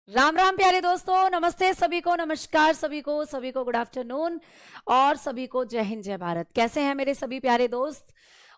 राम राम प्यारे दोस्तों, नमस्ते सभी को, नमस्कार सभी को गुड आफ्टरनून और सभी को जय हिंद जय भारत। कैसे हैं मेरे सभी प्यारे दोस्त?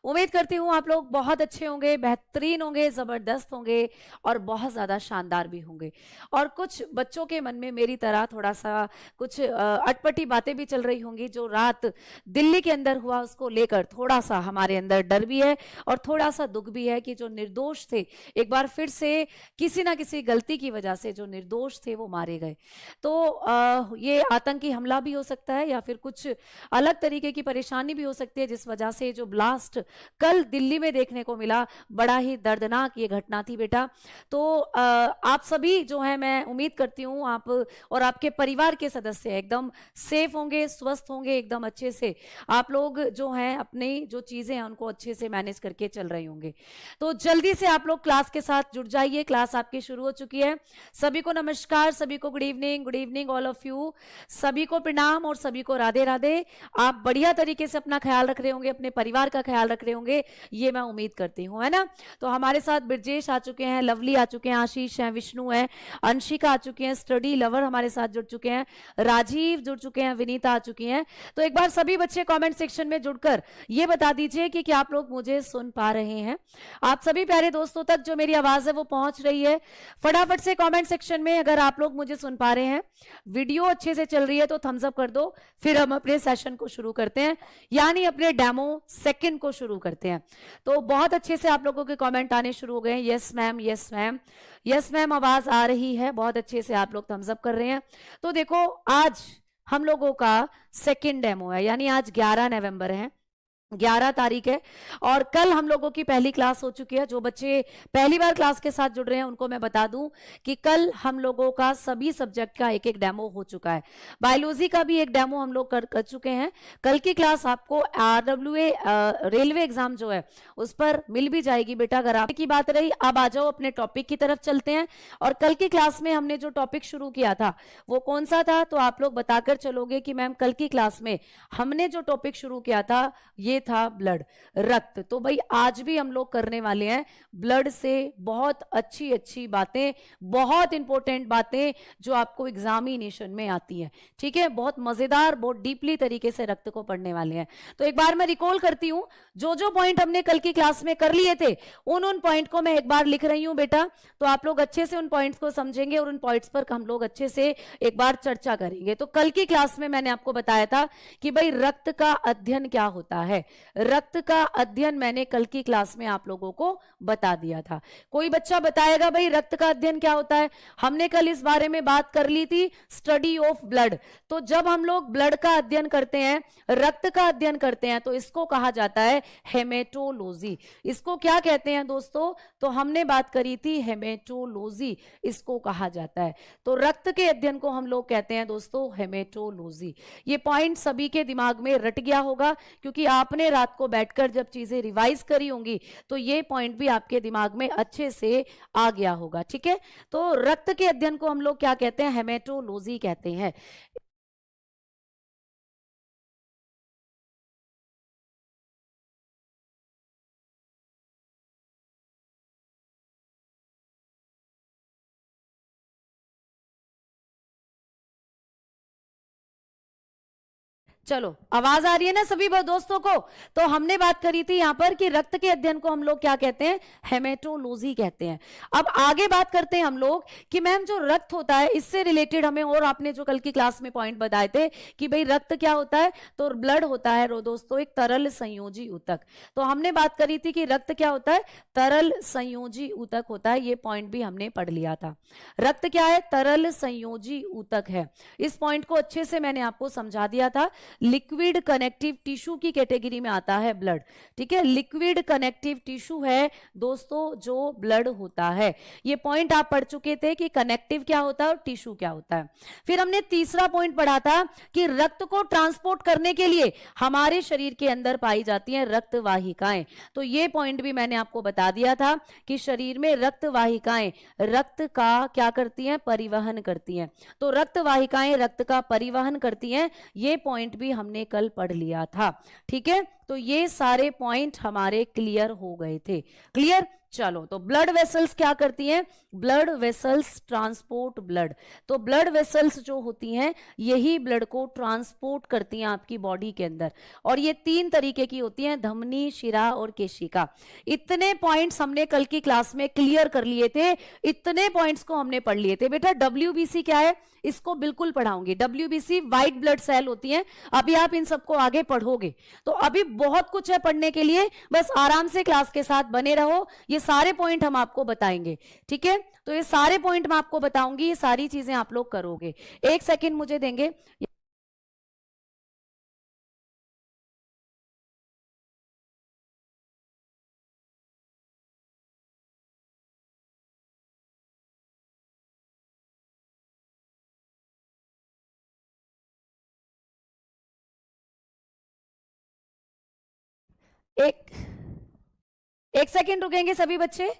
उम्मीद करती हूँ आप लोग बहुत अच्छे होंगे, बेहतरीन होंगे, जबरदस्त होंगे और बहुत ज्यादा शानदार भी होंगे। और कुछ बच्चों के मन में मेरी तरह थोड़ा सा कुछ अटपटी बातें भी चल रही होंगी। जो रात दिल्ली के अंदर हुआ उसको लेकर थोड़ा सा हमारे अंदर डर भी है और थोड़ा सा दुख भी है कि जो निर्दोष थे एक बार फिर से किसी ना किसी गलती की वजह से जो निर्दोष थे वो मारे गए। तो ये आतंकी हमला भी हो सकता है या फिर कुछ अलग तरीके की परेशानी भी हो सकती है, जिस वजह से जो ब्लास्ट कल दिल्ली में देखने को मिला, बड़ा ही दर्दनाक ये घटना थी बेटा। तो आप सभी जो है, मैं उम्मीद करती हूँ आप और आपके परिवार के सदस्य एकदम सेफ होंगे, स्वस्थ होंगे, एकदम अच्छे से आप लोग जो हैं अपनी जो चीजें हैं उनको अच्छे से मैनेज करके चल रहे होंगे। तो जल्दी से आप लोग क्लास के साथ जुड़ जाइए। क्लास आपकी शुरू हो चुकी है। सभी को नमस्कार, सभी को good evening all of you. सभी को प्रणाम और सभी को राधे राधे। आप बढ़िया तरीके से अपना ख्याल रख रहे होंगे, अपने परिवार का ख्याल रख रहे होंगे, ये मैं उम्मीद करती हूँ, है ना। तो हमारे साथ ब्रजेश आ चुके हैं, लवली आ चुके हैं, आशीष हैं, विष्णु है, अंशिका आ चुकी हैं, स्टडी लवर हमारे साथ जुड़ चुके हैं, राजीव जुड़ चुके हैं, विनीता आ चुकी हैं। तो एक बार सभी बच्चे कमेंट सेक्शन में जुड़कर ये बता दीजिए कि क्या आप लोग मुझे सुन पा रहे हैं। आप सभी प्यारे दोस्तों तक जो मेरी आवाज है वो पहुंच रही है। फटाफट से कमेंट सेक्शन में अगर आप लोग मुझे सुन पा रहे हैं, वीडियो अच्छे से चल रही है तो थम्स अप कर दो। फिर हम अपने सेशन को शुरू करते हैं, यानी अपने डेमो सेकंड को शुरू करते हैं। तो बहुत अच्छे से आप लोगों के कमेंट आने शुरू हो गए हैं। Yes ma'am, yes ma'am, yes ma'am, आवाज आ रही है। बहुत अच्छे से आप लोग थम्स अप कर रहे हैं। तो देखो, आज हम लोगों का सेकंड डेमो है, यानी आज 11 नवंबर है, 11 तारीख है और कल हम लोगों की पहली क्लास हो चुकी है। जो बच्चे पहली बार क्लास के साथ जुड़ रहे हैं उनको मैं बता दूं कि कल हम लोगों का सभी सब्जेक्ट का एक एक डेमो हो चुका है। बायोलॉजी का भी एक डेमो हम लोग कर चुके हैं। कल की क्लास आपको RWA रेलवे एग्जाम जो है उस पर मिल भी जाएगी बेटा। अगर आपकी बात रही, अब आ जाओ अपने टॉपिक की तरफ चलते हैं। और कल की क्लास में हमने जो टॉपिक शुरू किया था वो कौन सा था, तो आप लोग बताकर चलोगे कि मैम कल की क्लास में हमने जो टॉपिक शुरू किया था ये था ब्लड, रक्त। तो भाई आज भी हम लोग करने वाले हैं ब्लड से बहुत अच्छी अच्छी बातें, बहुत इंपॉर्टेंट बातें जो आपको एग्जामिनेशन में आती है। ठीक है, बहुत मजेदार, बहुत डीपली तरीके से रक्त को पढ़ने वाले हैं। तो एक बार मैं रिकॉल करती हूं, जो जो पॉइंट हमने कल की क्लास में कर लिए थे उन पॉइंट को मैं एक बार लिख रही हूं बेटा। तो आप लोग अच्छे से उन पॉइंट्स को समझेंगे और उन पॉइंट्स पर हम लोग अच्छे से एक बार चर्चा करेंगे। तो कल की क्लास में मैंने आपको बताया था कि भाई रक्त का अध्ययन क्या होता है। रक्त का अध्ययन मैंने कल की क्लास में आप लोगों को बता दिया था। कोई बच्चा बताएगा भाई रक्त का अध्ययन क्या होता है? हमने कल इस बारे में बात कर ली थी, स्टडी ऑफ ब्लड। तो जब हम लोग ब्लड का अध्ययन करते हैं, रक्त का अध्ययन करते हैं, तो इसको कहा जाता है हेमेटोलॉजी। इसको क्या कहते हैं दोस्तों? तो हमने बात करी थी हेमेटोलॉजी, इसको कहा जाता है। तो रक्त के अध्ययन को हम लोग कहते हैं दोस्तों हेमेटोलॉजी। ये पॉइंट सभी के दिमाग में रट गया होगा, क्योंकि आपने रात को बैठकर जब चीजें रिवाइज करी होंगी तो ये पॉइंट भी आपके दिमाग में अच्छे से आ गया होगा। ठीक है, तो रक्त के अध्ययन को हम लोग क्या कहते हैं? हेमेटोलॉजी कहते हैं। चलो, आवाज आ रही है ना सभी दोस्तों को? तो हमने बात करी थी यहां पर कि रक्त के अध्ययन को हम लोग क्या कहते हैं? हेमेटोलॉजी कहते हैं। अब आगे बात करते हैं हम लोग कि मैम जो रक्त होता है इससे रिलेटेड हमें, और आपने जो कल की क्लास में पॉइंट बताए थे कि भाई रक्त क्या होता है, तो ब्लड होता है दोस्तों एक तरल संयोजी ऊतक। तो हमने बात करी थी कि रक्त क्या होता है? तरल संयोजी ऊतक होता है। ये पॉइंट भी हमने पढ़ लिया था। रक्त क्या है? तरल संयोजी ऊतक है। इस पॉइंट को अच्छे से मैंने आपको समझा दिया था। लिक्विड कनेक्टिव टिश्यू की कैटेगरी में आता है ब्लड। ठीक है, लिक्विड कनेक्टिव टिश्यू है दोस्तों जो ब्लड होता है। ये पॉइंट आप पढ़ चुके थे कि कनेक्टिव क्या होता है और टिश्यू क्या होता है। फिर हमने तीसरा पॉइंट पढ़ा था कि रक्त को ट्रांसपोर्ट करने के लिए हमारे शरीर के अंदर पाई जाती हैं रक्त वाहिकाएं। तो ये पॉइंट भी मैंने आपको बता दिया था कि शरीर में रक्त वाहिकाएं रक्त का क्या करती हैं? परिवहन करती हैं। तो रक्त वाहिकाएं रक्त का परिवहन करती हैं। ये पॉइंट भी हमने कल पढ़ लिया था। ठीक है, तो ये सारे पॉइंट हमारे क्लियर हो गए थे। क्लियर? चलो, तो ब्लड वेसल्स क्या करती हैं? Blood vessels transport blood. तो ब्लड वेसल्स जो होती हैं यही ब्लड को ट्रांसपोर्ट करती हैं आपकी बॉडी के अंदर, और ये 3 तरीके की होती हैं, धमनी, शिरा और केशिका। इतने पॉइंट्स हमने कल की क्लास में क्लियर कर लिए थे, इतने पॉइंट्स को हमने पढ़ लिए थे। बेटा डब्ल्यूबीसी क्या है इसको बिल्कुल पढ़ाऊंगी। डब्ल्यूबीसी व्हाइट ब्लड सेल होती हैं, अभी आप इन सबको आगे पढ़ोगे, तो अभी बहुत कुछ है पढ़ने के लिए, बस आराम से क्लास के साथ बने रहो, ये सारे पॉइंट हम आपको बताएंगे, ठीक है? तो ये सारे पॉइंट मैं आपको बताऊंगी, ये सारी चीजें आप लोग करोगे। एक सेकेंड मुझे देंगे। एक एक सेकेंड रुकेंगे सभी बच्चे।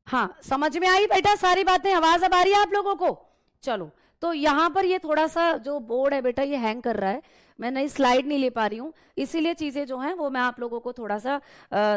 हाँ, समझ में आई बेटा सारी बातें? आवाज अब आ रही है आप लोगों को? चलो, तो यहां पर ये थोड़ा सा जो बोर्ड है बेटा ये हैंग कर रहा है, मैं नई स्लाइड नहीं ले पा रही हूँ, इसीलिए चीजें जो हैं वो मैं आप लोगों को थोड़ा सा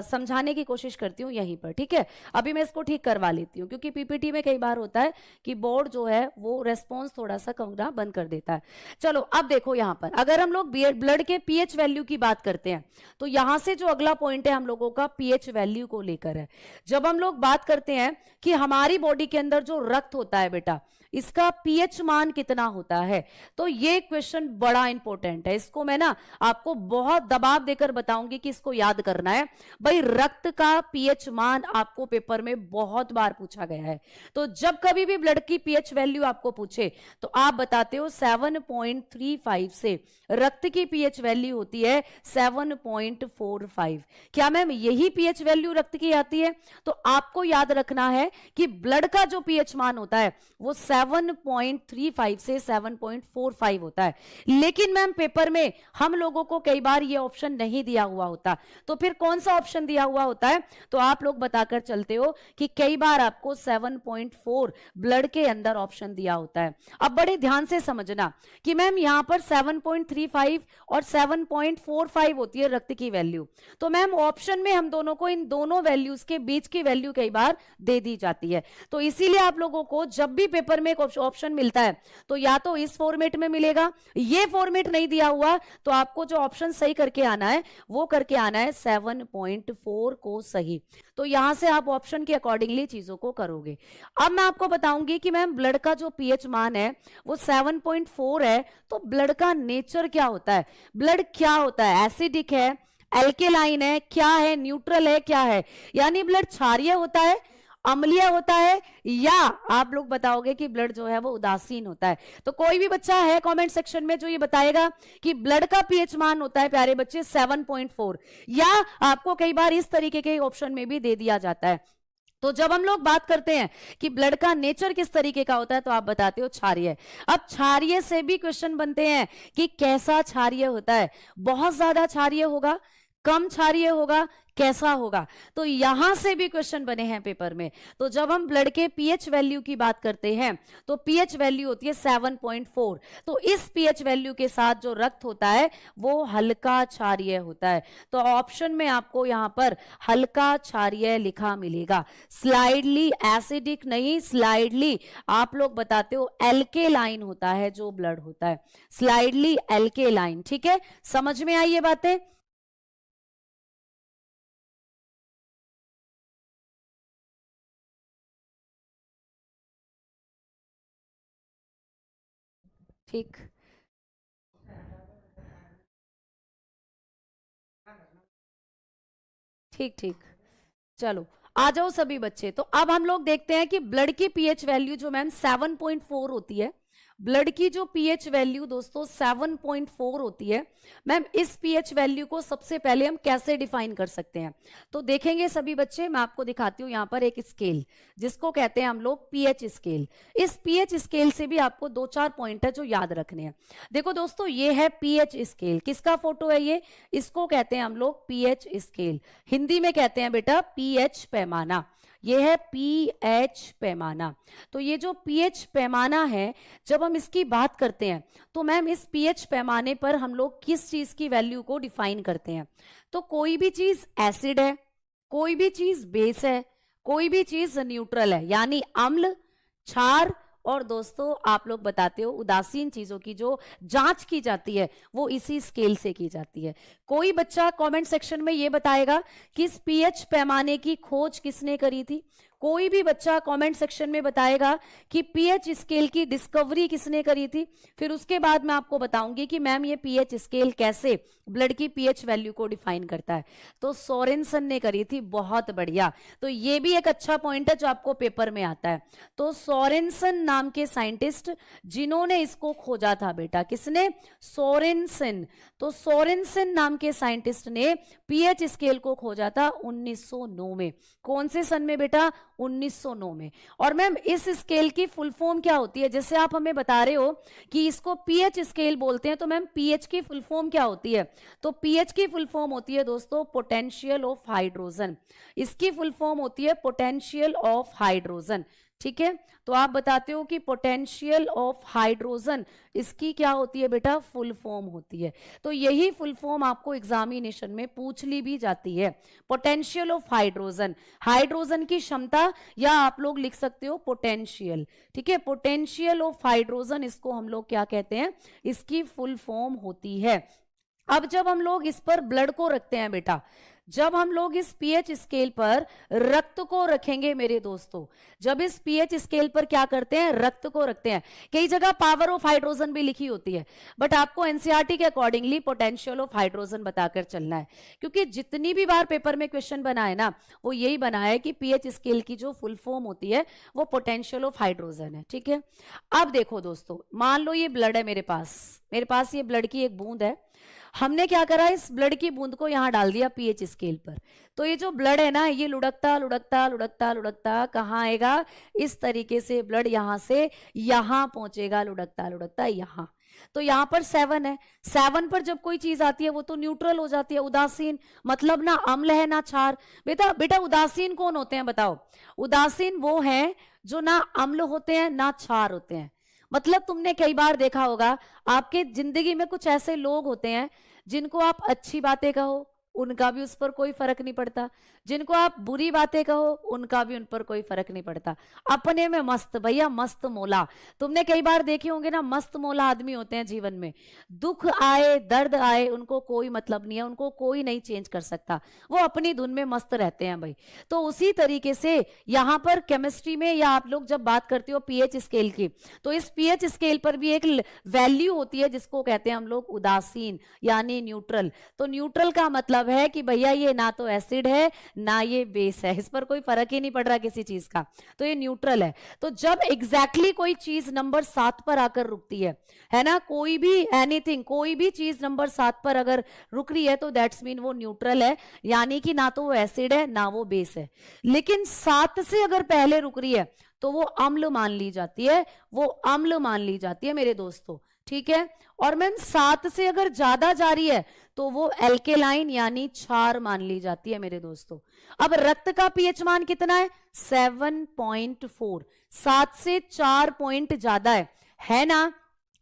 समझाने की कोशिश करती हूँ यहीं पर, ठीक है? अभी मैं इसको ठीक करवा लेती हूँ, क्योंकि पीपीटी में कई बार होता है कि बोर्ड जो है वो रेस्पॉन्स थोड़ा सा करना बंद कर देता है। चलो, अब देखो यहां पर अगर हम लोग ब्लड के पीएच वैल्यू की बात करते हैं, तो यहां से जो अगला पॉइंट है हम लोगों का पीएच वैल्यू को लेकर है। जब हम लोग बात करते हैं कि हमारी बॉडी के अंदर जो रक्त होता है बेटा, इसका पीएच मान कितना होता है, तो ये क्वेश्चन बड़ा इंपॉर्टेंट है, इसको मैं ना आपको बहुत दबाव देकर बताऊंगी कि इसको याद करना है। भाई रक्त का पीएच मान आपको पेपर में बहुत बार पूछा गया है, तो जब कभी भी ब्लड की पीएच वैल्यू आपको पूछे तो आप बताते हो 7.35 से रक्त की पीएच वैल्यू होती है 7.45। क्या मैम यही पीएच वैल्यू रक्त की आती है? तो आपको याद रखना है कि ब्लड का जो पीएच मान होता है वो 7.35 से 7.45 होता है। लेकिन मैम पेपर में हम लोगों को कई बार ये ऑप्शन नहीं दिया हुआ होता, तो फिर कौन सा ऑप्शन दिया हुआ होता है? तो आप लोग बताकर चलते हो कि कई बार आपको 7.4 ब्लड के अंदर ऑप्शन दिया होता है। अब बड़े ध्यान से समझना कि मैम यहां पर 7.35 और 7.45 होती है रक्त की वैल्यू, तो मैम ऑप्शन में हम दोनों को इन दोनों वैल्यूज के बीच की वैल्यू कई बार दे दी जाती है। तो इसीलिए आप लोगों को जब भी पेपर में एक ऑप्शन मिलता है तो या तो इस फॉर्मेट में मिलेगा, ये फॉर्मेट नहीं दिया हुआ तो आपको जो ऑप्शन सही करके आना है वो करके आना है 7.4 को सही। तो यहां से आप ऑप्शन के अकॉर्डिंगली चीजों को करोगे। अब मैं आपको बताऊंगी कि मैम ब्लड का जो पीएच मान है वो 7.4 है, तो ब्लड का नेचर क्या होता है? ब्लड क्या होता है? एसिडिक है, एल्केलाइन है, क्या है, न्यूट्रल है, क्या है? यानी ब्लड क्षारीय होता है, अम्लीय होता है, या आप लोग बताओगे कि ब्लड जो है वो उदासीन होता है? तो कोई भी बच्चा है कमेंट सेक्शन में जो ये बताएगा कि ब्लड का पीएच मान होता है प्यारे बच्चे 7.4, या आपको कई बार इस तरीके के ऑप्शन में भी दे दिया जाता है। तो जब हम लोग बात करते हैं कि ब्लड का नेचर किस तरीके का होता है तो आप बताते हो क्षारीय। अब क्षारीय से भी क्वेश्चन बनते हैं कि कैसा क्षारीय होता है, बहुत ज्यादा क्षारीय होगा, कम क्षारीय होगा, कैसा होगा? तो यहां से भी क्वेश्चन बने हैं पेपर में। तो जब हम ब्लड के पीएच वैल्यू की बात करते हैं तो पीएच वैल्यू होती है 7.4, तो इस पीएच वैल्यू के साथ जो रक्त होता है वो हल्का क्षारीय होता है। तो ऑप्शन में आपको यहां पर हल्का क्षारीय लिखा मिलेगा, स्लाइडली एसिडिक नहीं, स्लाइडली आप लोग बताते हो एल्केलाइन होता है जो ब्लड होता है, स्लाइडली एल्केलाइन। ठीक है, समझ में आई ये बातें? ठीक ठीक ठीक, चलो आ जाओ सभी बच्चे। तो अब हम लोग देखते हैं कि ब्लड की पीएच वैल्यू जो मैम 7.4 होती है ब्लड की जो पीएच वैल्यू दोस्तों 7.4 होती है। मैम इस पीएच वैल्यू को सबसे पहले हम कैसे डिफाइन कर सकते हैं, तो देखेंगे सभी बच्चे, मैं आपको दिखाती हूं यहां पर एक स्केल जिसको कहते हैं हम लोग पीएच स्केल। इस पीएच स्केल से भी आपको 2-4 पॉइंट है जो याद रखने हैं। देखो दोस्तों, ये है पीएच स्केल, किसका फोटो है ये, इसको कहते हैं हम लोग पीएच स्केल, हिंदी में कहते हैं बेटा पीएच पैमाना। ये है पीएच पैमाना। तो ये जो पीएच पैमाना है, जब हम इसकी बात करते हैं तो मैम इस पीएच पैमाने पर हम लोग किस चीज की वैल्यू को डिफाइन करते हैं, तो कोई भी चीज एसिड है, कोई भी चीज बेस है, कोई भी चीज न्यूट्रल है, यानी अम्ल, क्षार, और दोस्तों आप लोग बताते हो उदासीन चीजों की जो जांच की जाती है वो इसी स्केल से की जाती है। कोई बच्चा कमेंट सेक्शन में ये बताएगा कि इस पीएच पैमाने की खोज किसने करी थी, कोई भी बच्चा कमेंट सेक्शन में बताएगा कि पीएच स्केल की डिस्कवरी किसने करी थी। फिर उसके बाद मैं आपको बताऊंगी कि मैम ये पीएच स्केल कैसे ब्लड की पीएच वैल्यू को डिफाइन करता है, तो सोरेनसन ने करी थी। बहुत बढ़िया, तो ये भी एक अच्छा पॉइंट है जो आपको पेपर में आता है। तो सोरेनसन नाम के साइंटिस्ट जिन्होंने इसको खोजा था बेटा, किसने, सोरेनसन। तो सोरेनसन नाम के साइंटिस्ट ने पीएच स्केल को खोजा था 1909 में। कौन से सन में बेटा, 1909 में। और मैम इस स्केल की फुल फॉर्म क्या होती है, जैसे आप हमें बता रहे हो कि इसको पीएच स्केल बोलते हैं, तो मैम पीएच की फुल फॉर्म क्या होती है, तो पीएच की फुल फॉर्म होती है दोस्तों पोटेंशियल ऑफ हाइड्रोजन। इसकी फुल फॉर्म होती है पोटेंशियल ऑफ हाइड्रोजन, ठीक है। तो आप बताते हो कि पोटेंशियल ऑफ हाइड्रोजन इसकी क्या होती है बेटा, फुल फॉर्म होती है। तो यही फुल फॉर्म आपको एग्जामिनेशन में पूछ ली भी जाती है, पोटेंशियल ऑफ हाइड्रोजन, हाइड्रोजन की क्षमता, या आप लोग लिख सकते हो पोटेंशियल, ठीक है। पोटेंशियल ऑफ हाइड्रोजन इसको हम लोग क्या कहते हैं, इसकी फुल फॉर्म होती है। अब जब हम लोग इस पर ब्लड को रखते हैं बेटा, जब हम लोग इस पीएच स्केल पर रक्त को रखेंगे मेरे दोस्तों, जब इस पीएच स्केल पर क्या करते हैं, रक्त को रखते हैं, कई जगह पावर ऑफ हाइड्रोजन भी लिखी होती है, बट आपको एनसीईआरटी के अकॉर्डिंगली पोटेंशियल ऑफ हाइड्रोजन बताकर चलना है, क्योंकि जितनी भी बार पेपर में क्वेश्चन बना है ना, वो यही बना है कि पीएच स्केल की जो फुल फॉर्म होती है वो पोटेंशियल ऑफ हाइड्रोजन है, ठीक है। अब देखो दोस्तों, मान लो ये ब्लड है मेरे पास ये ब्लड की एक बूंद है, हमने क्या करा, इस ब्लड की बूंद को यहां डाल दिया पीएच स्केल पर, तो ये जो ब्लड है ना, ये लुढ़कता लुढ़कता लुढ़कता लुढ़कता कहां आएगा, इस तरीके से ब्लड यहां से यहां पहुंचेगा, लुढ़कता लुढ़कता यहां। तो यहां पर 7 है, 7 पर जब कोई चीज आती है वो तो न्यूट्रल हो जाती है, उदासीन, मतलब ना अम्ल है ना क्षार। बेटा उदासीन कौन होते हैं बताओ, उदासीन वो हैं जो ना अम्ल होते हैं ना क्षार होते हैं। मतलब तुमने कई बार देखा होगा आपके जिंदगी में कुछ ऐसे लोग होते हैं जिनको आप अच्छी बातें कहो उनका भी उस पर कोई फर्क नहीं पड़ता, जिनको आप बुरी बातें कहो उनका भी उन पर कोई फर्क नहीं पड़ता, अपने में मस्त, भैया मस्त मोला। तुमने कई बार देखे होंगे ना, मस्त मोला आदमी होते हैं जीवन में, दुख आए दर्द आए उनको कोई मतलब नहीं है, उनको कोई नहीं चेंज कर सकता, वो अपनी धुन में मस्त रहते हैं भाई। तो उसी तरीके से यहाँ पर केमिस्ट्री में, या आप लोग जब बात करते हो पीएच स्केल की, तो इस पीएच स्केल पर भी एक वैल्यू होती है जिसको कहते हैं हम लोग उदासीन, यानी न्यूट्रल। तो न्यूट्रल का मतलब है कि भैया ये ना तो एसिड है ना ये बेस है, इस पर कोई फर्क ही नहीं पड़ रहा किसी चीज का, तो ये न्यूट्रल है। तो जब एग्जैक्टली कोई चीज नंबर 7 पर आकर रुकती है ना, कोई भी एनीथिंग, कोई भी चीज नंबर 7 पर अगर रुक रही है तो दैट्स मीन वो न्यूट्रल है, यानी कि ना तो वो एसिड है ना वो बेस है। लेकिन 7 से अगर पहले रुक रही है तो वो अम्ल मान ली जाती है, वो अम्ल मान ली जाती है मेरे दोस्तों, ठीक है। और मैम 7 से अगर ज्यादा जा रही है तो वो एल्केलाइन यानी क्षार मान ली जाती है मेरे दोस्तों। अब रक्त का पीएच मान कितना है, 7.4, 7 से 4 पॉइंट ज्यादा है ना,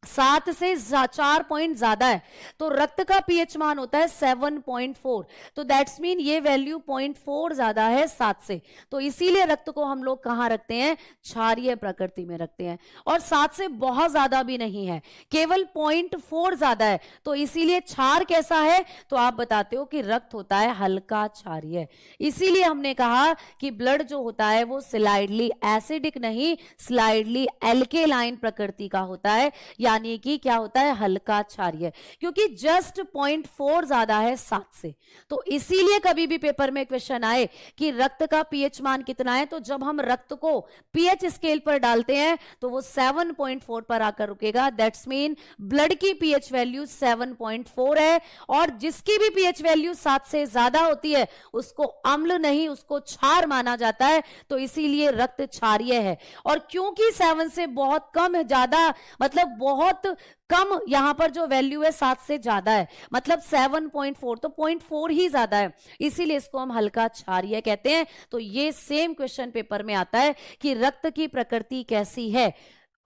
7 से 4 पॉइंट ज्यादा है, तो रक्त का पीएच मान होता है 7.4, तो दैट्स मीन ये वैल्यू 0.4 ज्यादा है 7 से, तो इसीलिए रक्त को हम लोग कहां रखते हैं, क्षारीय प्रकृति में रखते हैं। और 7 से बहुत ज्यादा भी नहीं है, केवल 0.4 ज्यादा है, तो इसीलिए क्षार कैसा है, तो आप बताते हो कि रक्त होता है हल्का क्षारीय। इसीलिए हमने कहा कि ब्लड जो होता है वो स्लाइडली एसिडिक नहीं, स्लाइडली एल्केलाइन प्रकृति का होता है, यानी कि क्या होता है, हल्का क्षारीय, क्योंकि जस्ट 0.4 ज्यादा है 7 से। तो इसीलिए कभी भी पेपर में क्वेश्चन आए कि रक्त का पीएच मान कितना है, तो जब हम रक्त को पीएच स्केल पर डालते हैं तो वो 7.4 पर आकर रुकेगा। दैट्स मीन ब्लड की पीएच वैल्यू 7.4 है, और जिसकी भी पीएच वैल्यू 7 से ज्यादा होती है उसको अम्ल नहीं, उसको क्षार माना जाता है। तो इसीलिए रक्त क्षारीय है। और क्योंकि 7 से बहुत कम है, ज्यादा मतलब बहुत कम, यहां पर जो वैल्यू है 7 से ज्यादा है, मतलब 7.4, तो 0.4 ही ज्यादा है, इसीलिए इसको हम हल्का क्षारीय कहते हैं। तो ये सेम क्वेश्चन पेपर में आता है कि रक्त की प्रकृति कैसी है,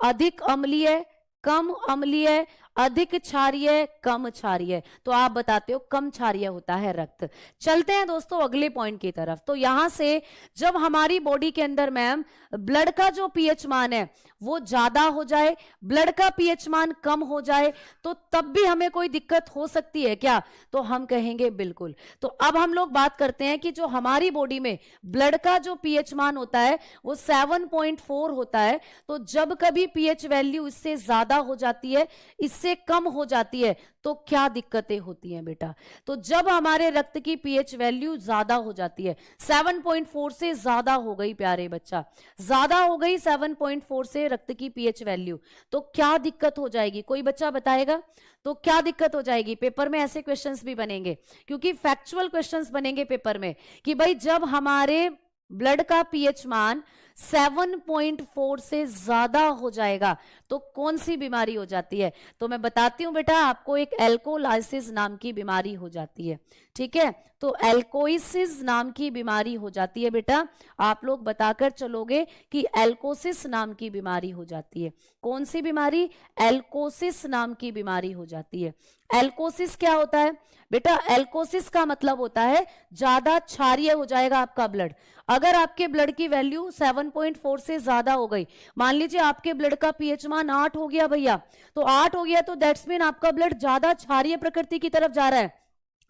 अधिक अम्लीय, कम अम्लीय, अधिक क्षारीय, कम क्षारीय। तो आप बताते हो कम क्षारीय होता है रक्त। चलते हैं दोस्तों अगले पॉइंट की तरफ। तो यहां से जब हमारी बॉडी के अंदर मैम ब्लड का जो पीएच मान है वो ज्यादा हो जाए, ब्लड का पीएच मान कम हो जाए, तो तब भी हमें कोई दिक्कत हो सकती है क्या? तो हम कहेंगे बिल्कुल। तो अब हम लोग बात करते हैं कि जो हमारी बॉडी में ब्लड का जो पीएच मान होता है वो 7.4 होता है। तो जब कभी पीएच वैल्यू इससे ज्यादा हो जाती है, इससे कम हो जाती है, तो क्या दिक्कतें होती हैं बेटा? तो जब हमारे रक्त की पीएच वैल्यू ज्यादा हो जाती है, 7.4 से ज्यादा हो गई प्यारे बच्चा, ज्यादा हो गई 7.4 से रक्त की पीएच वैल्यू, तो क्या दिक्कत हो जाएगी? कोई बच्चा बताएगा तो क्या दिक्कत हो जाएगी? पेपर में ऐसे क्वेश्चंस भी बनेंगे, क्योंकि फैक्चुअल क्वेश्चंस बनेंगे पेपर में कि भाई जब हमारे ब्लड का पीएच मान 7.4 से ज्यादा हो जाएगा तो कौन सी बीमारी हो जाती है? तो मैं बताती हूं बेटा, आपको एक एल्कोलाइसिस नाम की बीमारी हो जाती है। ठीक है, तो एल्कोइसिस नाम की बीमारी हो जाती है बेटा। आप लोग बताकर चलोगे कि एल्कोसिस नाम की बीमारी हो जाती है। कौन सी बीमारी? एल्कोसिस नाम की बीमारी हो जाती है। एल्कोसिस क्या होता है बेटा? एल्कोसिस का मतलब होता है ज्यादा क्षारीय हो जाएगा आपका ब्लड। अगर आपके ब्लड की वैल्यू 7.4 से ज्यादा हो गई, मान लीजिए आपके ब्लड का पीएच मान 8 हो गया भैया, तो 8 हो गया तो दैट्स मीन आपका ब्लड ज्यादा क्षारीय प्रकृति की तरफ जा रहा है,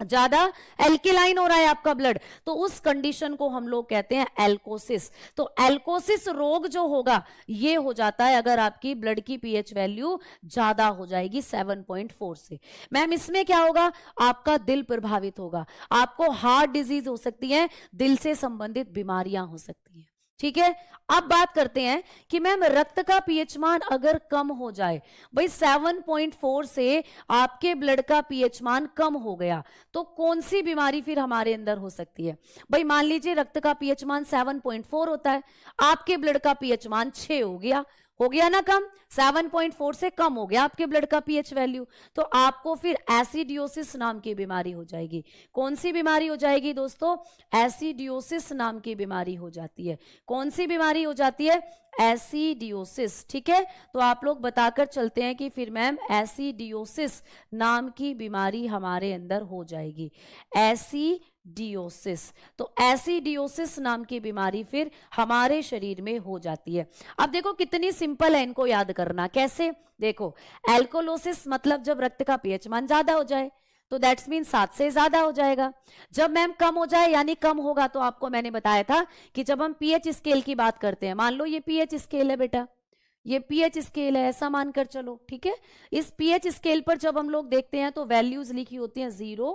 ज्यादा एल्केलाइन हो रहा है आपका ब्लड, तो उस कंडीशन को हम लोग कहते हैं एल्कोसिस। तो एल्कोसिस रोग जो होगा ये हो जाता है अगर आपकी ब्लड की पीएच वैल्यू ज्यादा हो जाएगी 7.4 से। मैम इसमें क्या होगा? आपका दिल प्रभावित होगा, आपको हार्ट डिजीज हो सकती है, दिल से संबंधित बीमारियां हो सकती हैं। ठीक है, अब बात करते हैं कि मैम रक्त का पीएच मान अगर कम हो जाए, भाई 7.4 से आपके ब्लड का पीएच मान कम हो गया, तो कौन सी बीमारी फिर हमारे अंदर हो सकती है? भाई मान लीजिए रक्त का पीएच मान 7.4 होता है, आपके ब्लड का पीएच मान 6 हो गया ना कम, 7.4 से कम हो गया आपके ब्लड का पीएच वैल्यू, तो आपको फिर एसिडियोसिस नाम की बीमारी हो जाएगी। कौन सी बीमारी हो जाएगी दोस्तों? एसिडियोसिस नाम की बीमारी हो जाती है। कौन सी बीमारी हो जाती है? एसिडियोसिस। ठीक है, तो आप लोग बताकर चलते हैं कि फिर मैम एसिडियोसिस नाम की बीमारी हमारे अंदर हो जाएगी। एसिडियोसिस, तो एसिडियोसिस नाम की बीमारी फिर हमारे शरीर में हो जाती है। अब देखो कितनी सिंपल है इनको याद करना। कैसे? देखो, एल्कोलोसिस मतलब जब रक्त का पीएच मान ज्यादा हो जाए, तो दैट्स मीन 7 से ज्यादा हो जाएगा। जब मैम कम हो जाए यानी कम होगा, तो आपको मैंने बताया था कि जब हम पीएच स्केल की बात करते हैं, मान लो ये पीएच स्केल है बेटा, ये पीएच स्केल है, ऐसा मानकर चलो। ठीक है, इस पीएच स्केल पर जब हम लोग देखते हैं तो वैल्यूज लिखी होती हैं 0,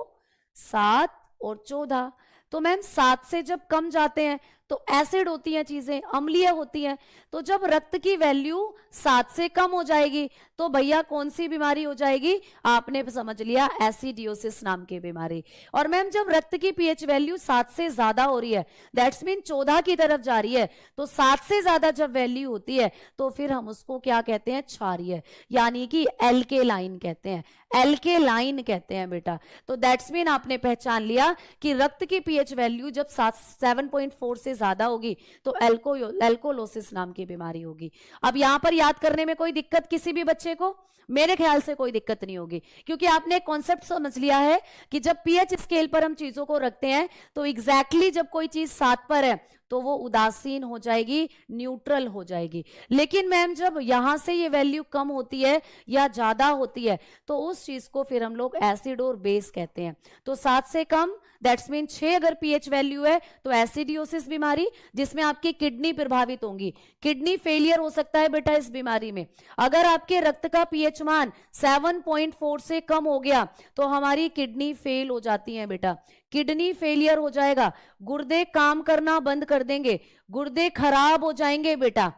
7 और 14। तो मैम 7 से जब कम जाते हैं तो एसिड होती हैं चीजें, अम्लीय होती हैं। तो जब रक्त की वैल्यू 7 से कम हो जाएगी तो भैया कौन सी बीमारी हो जाएगी? आपने समझ लिया, एसिडियोसिस नाम की बीमारी। और मैम जब रक्त की पीएच वैल्यू 7 से ज्यादा हो रही है, दैट्स मीन 14 की तरफ जा रही है, तो 7 से ज्यादा जब वैल्यू होती है तो फिर हम उसको क्या कहते हैं? क्षारीय, यानी कि एल्केलाइन कहते हैं। एल्केलाइन कहते हैं बेटा। तो दैट्स मीन आपने पहचान लिया कि रक्त की पीएच वैल्यू जब 7.4 से ज्यादा होगी तो एल्कोलोसिस नाम की बीमारी होगी। अब यहां पर याद करने में कोई दिक्कत किसी भी बच्चे को? मेरे ख्याल से कोई दिक्कत नहीं होगी, क्योंकि आपने कॉन्सेप्ट समझ लिया है कि जब पीएच स्केल पर हम चीजों को रखते हैं तो एग्जैक्टली जब कोई चीज 7 पर है तो वो उदासीन हो जाएगी, न्यूट्रल हो जाएगी। लेकिन मैम जब यहां से ये वैल्यू कम होती है या ज्यादा होती है तो उस चीज को फिर हम लोग एसिड और बेस कहते हैं। तो 7 से कम दैट्स मीन 6 अगर पीएच वैल्यू है तो एसिडियोसिस बीमारी, जिसमें आपकी किडनी प्रभावित होंगी। किडनी फेलियर हो सकता है बेटा इस बीमारी में। अगर आपके रक्त का पीएच मान 7.4 से कम हो गया तो हमारी किडनी फेल हो जाती है बेटा, किडनी फेलियर हो जाएगा, गुर्दे काम करना बंद कर देंगे, गुर्दे खराब हो जाएंगे बेटा,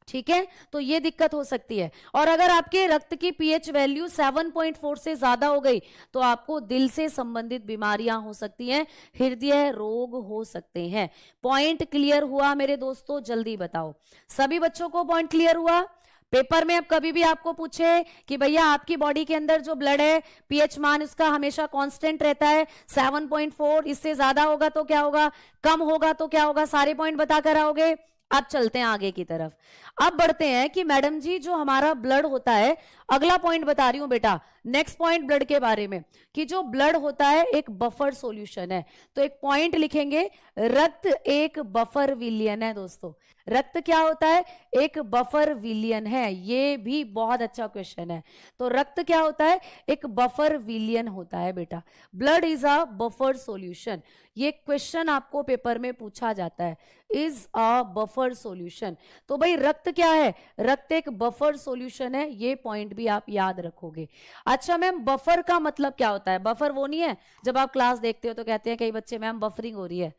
ठीक है। तो ये दिक्कत हो सकती है। और अगर आपके रक्त की पीएच वैल्यू 7.4 से ज्यादा हो गई तो आपको दिल से संबंधित बीमारियां हो सकती हैं, हृदय रोग हो सकते हैं। पॉइंट क्लियर हुआ मेरे दोस्तों? जल्दी बताओ, सभी बच्चों को पॉइंट क्लियर हुआ? पेपर में अब कभी भी आपको पूछे कि भैया आपकी बॉडी के अंदर जो ब्लड है पीएच मान उसका हमेशा कांस्टेंट रहता है 7.4, इससे ज्यादा होगा तो क्या होगा, कम होगा तो क्या होगा, सारे पॉइंट बताकर आओगे। अब चलते हैं आगे की तरफ। अब बढ़ते हैं कि मैडम जी जो हमारा ब्लड होता है, अगला पॉइंट बता रही हूं बेटा, नेक्स्ट पॉइंट ब्लड के बारे में, कि जो ब्लड होता है एक बफर सॉल्यूशन है। तो एक पॉइंट लिखेंगे, रक्त एक बफर विलियन है दोस्तों। रक्त क्या होता है? एक बफर विलियन है। ये भी बहुत अच्छा क्वेश्चन है। तो रक्त क्या होता है? एक बफर विलियन होता है बेटा। Blood is a buffer solution. ये क्वेश्चन आपको पेपर में पूछा जाता है, इज अ बफर सॉल्यूशन। तो भाई रक्त क्या है? रक्त एक बफर सॉल्यूशन है। ये पॉइंट भी आप याद रखोगे। अच्छा मैम, बफर का मतलब क्या होता है? बफर वो नहीं है जब आप क्लास देखते हो तो कहते हैं कई बच्चे मैम बफरिंग हो रही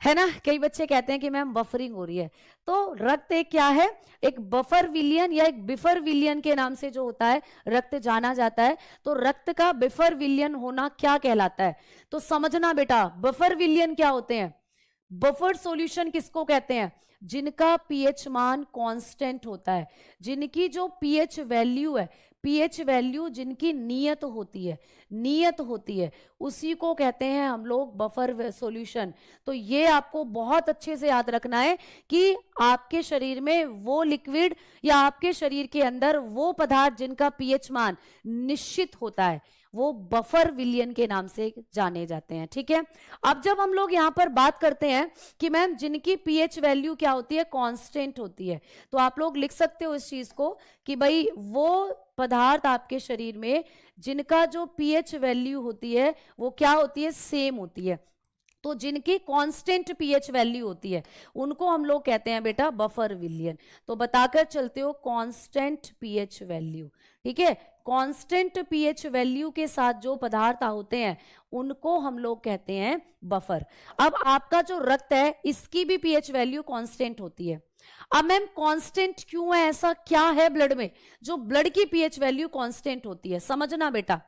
है ना, कई बच्चे कहते हैं कि मैम बफरिंग हो रही है। तो रक्त एक क्या है? एक बफर विलियन या एक बिफर विलियन के नाम से जो होता है रक्त जाना जाता है। तो रक्त का बिफर विलियन होना क्या कहलाता है? तो समझना बेटा, बफर विलियन क्या होते हैं? बफर सॉल्यूशन किसको कहते हैं? जिनका पीएच मान कांस्टेंट होता है, जिनकी जो पीएच वैल्यू है, पीएच वैल्यू जिनकी नियत होती है, उसी को कहते हैं हम लोग बफर सॉल्यूशन। तो ये आपको बहुत अच्छे से याद रखना है कि आपके शरीर में वो लिक्विड या आपके शरीर के अंदर वो पदार्थ जिनका पीएच मान निश्चित होता है वो बफर विलियन के नाम से जाने जाते हैं, ठीक है। अब जब हम लोग यहां पर बात करते हैं कि मैम जिनकी पीएच वैल्यू क्या होती है? कांस्टेंट होती है, तो आप लोग लिख सकते हो इस चीज को कि भाई वो पदार्थ आपके शरीर में जिनका जो पीएच वैल्यू होती है वो क्या होती है? सेम होती है। तो जिनकी कांस्टेंट पीएच वैल्यू होती है उनको हम लोग कहते हैं बेटा बफर विलियन। तो बताकर चलते हो कांस्टेंट पीएच वैल्यू, ठीक है। कांस्टेंट पीएच वैल्यू के साथ जो पदार्थ होते हैं उनको हम लोग कहते हैं बफर। अब आपका जो रक्त है इसकी भी पीएच वैल्यू कांस्टेंट होती है। अब मैम कांस्टेंट क्यों है? ऐसा क्या है ब्लड में जो ब्लड की पीएच वैल्यू कांस्टेंट होती है? समझना बेटा,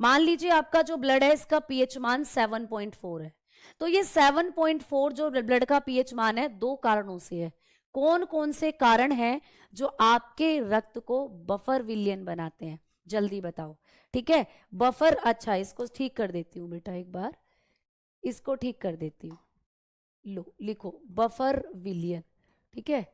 मान लीजिए आपका जो ब्लड है इसका पीएच मान 7.4 है। तो ये 7.4 जो ब्लड का पीएच मान है दो कारणों से है। कौन कौन से कारण हैं जो आपके रक्त को बफर विलियन बनाते हैं? जल्दी बताओ, ठीक है। बफर, अच्छा इसको ठीक कर देती हूं बेटा, एक बार इसको ठीक कर देती हूं। लो लिखो बफर विलियन, ठीक है।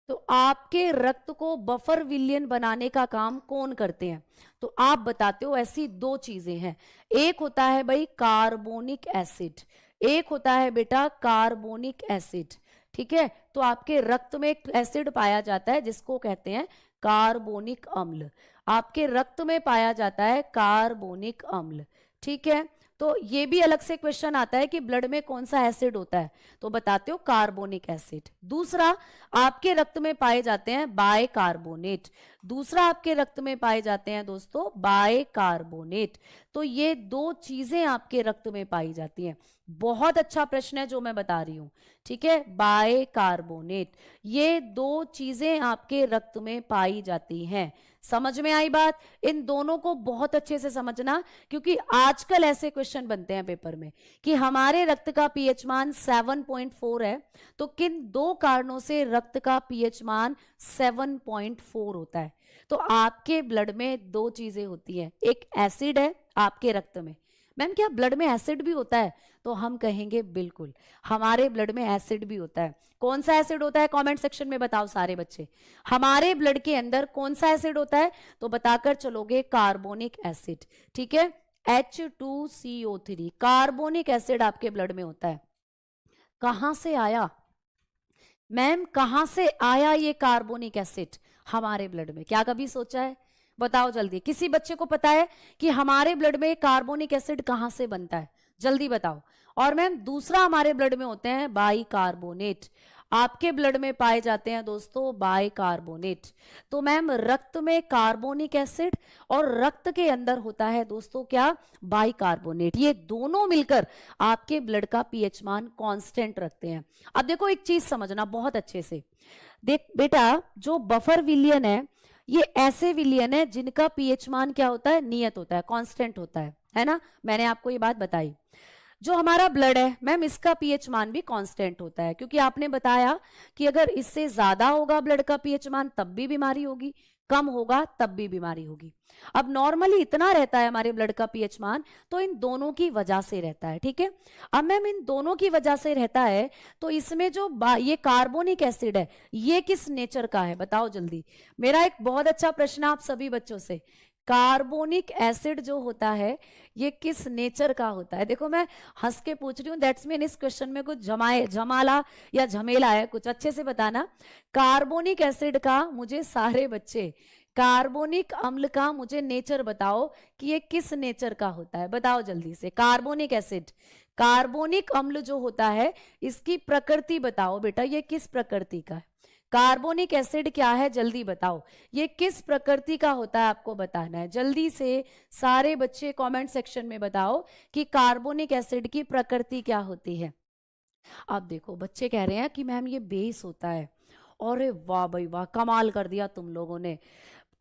तो आपके रक्त को बफर विलियन बनाने का काम कौन करते हैं? तो आप बताते हो ऐसी दो चीजें हैं। एक होता है भाई कार्बोनिक एसिड, एक होता है बेटा कार्बोनिक एसिड, ठीक है। तो आपके रक्त में एक एसिड पाया जाता है जिसको कहते हैं कार्बोनिक अम्ल। आपके रक्त में पाया जाता है कार्बोनिक अम्ल, ठीक है। तो ये भी अलग से क्वेश्चन आता है कि ब्लड में कौन सा एसिड होता है, तो बताते हो कार्बोनिक एसिड। दूसरा, आपके रक्त में पाए जाते हैं बायकार्बोनेट। दूसरा आपके रक्त में पाए जाते हैं दोस्तों बायकार्बोनेट। तो ये दो चीजें आपके रक्त में पाई जाती हैं। बहुत अच्छा प्रश्न है जो मैं बता रही हूं, ठीक है। बायकार्बोनेट, ये दो चीजें आपके रक्त में पाई जाती हैं। समझ में आई बात? इन दोनों को बहुत अच्छे से समझना, क्योंकि आजकल ऐसे क्वेश्चन बनते हैं पेपर में कि हमारे रक्त का पीएच मान 7.4 है, तो किन दो कारणों से रक्त का पीएच मान 7.4 होता है? तो आपके ब्लड में दो चीजें होती हैं, एक एसिड है आपके रक्त में। मैम क्या ब्लड में एसिड भी होता है? तो हम कहेंगे बिल्कुल, हमारे ब्लड में एसिड भी होता है। कौन सा एसिड होता है? कमेंट सेक्शन में बताओ सारे बच्चे, हमारे ब्लड के अंदर कौन सा एसिड होता है? तो बताकर चलोगे कार्बोनिक एसिड, ठीक है। H2CO3 कार्बोनिक एसिड आपके ब्लड में होता है। कहां से आया मैम, कहां से आया ये कार्बोनिक एसिड हमारे ब्लड में? क्या कभी सोचा है? बताओ जल्दी, किसी बच्चे को पता है कि हमारे ब्लड में कार्बोनिक एसिड कहां से बनता है? जल्दी बताओ। और मैम दूसरा हमारे ब्लड में होते हैं बाइकार्बोनेट, आपके ब्लड में पाए जाते हैं दोस्तों बाइकार्बोनेट। तो मैम रक्त में कार्बोनिक एसिड और रक्त के अंदर होता है दोस्तों क्या, बाइकार्बोनेट। ये दोनों मिलकर आपके ब्लड का पीएच मान कांस्टेंट रखते हैं। अब देखो एक चीज समझना बहुत अच्छे से, देख बेटा जो बफर विलियन है ये ऐसे विलियन है जिनका पीएच मान क्या होता है, नियत होता है, कांस्टेंट होता है ना। मैंने आपको ये बात बताई। जो हमारा ब्लड है मैम इसका पीएच मान भी कांस्टेंट होता है, क्योंकि आपने बताया कि अगर इससे ज्यादा होगा ब्लड का पीएच मान तब भी बीमारी होगी, कम होगा तब भी बीमारी होगी। अब नॉर्मली इतना रहता है हमारे ब्लड का पीएच मान, तो इन दोनों की वजह से रहता है, ठीक है। अब मैम इन दोनों की वजह से रहता है, तो इसमें जो ये कार्बोनिक एसिड है ये किस नेचर का है बताओ जल्दी। मेरा एक बहुत अच्छा प्रश्न आप सभी बच्चों से, कार्बोनिक एसिड जो होता है ये किस नेचर का होता है। देखो मैं हंस के पूछ रही हूँ, दैट्स मीन इस क्वेश्चन में कुछ जमाला या झमेला है, कुछ अच्छे से बताना। कार्बोनिक एसिड का मुझे सारे बच्चे, कार्बोनिक अम्ल का मुझे नेचर बताओ कि ये किस नेचर का होता है, बताओ जल्दी से। कार्बोनिक एसिड, कार्बोनिक अम्ल जो होता है इसकी प्रकृति बताओ बेटा, ये किस प्रकृति का है। कार्बोनिक एसिड क्या है जल्दी बताओ, ये किस प्रकृति का होता है, आपको बताना है। जल्दी से सारे बच्चे कमेंट सेक्शन में बताओ कि कार्बोनिक एसिड की प्रकृति क्या होती है। अब देखो बच्चे कह रहे हैं कि मैम ये बेस होता है। अरे वाह भाई वाह, कमाल कर दिया तुम लोगों ने,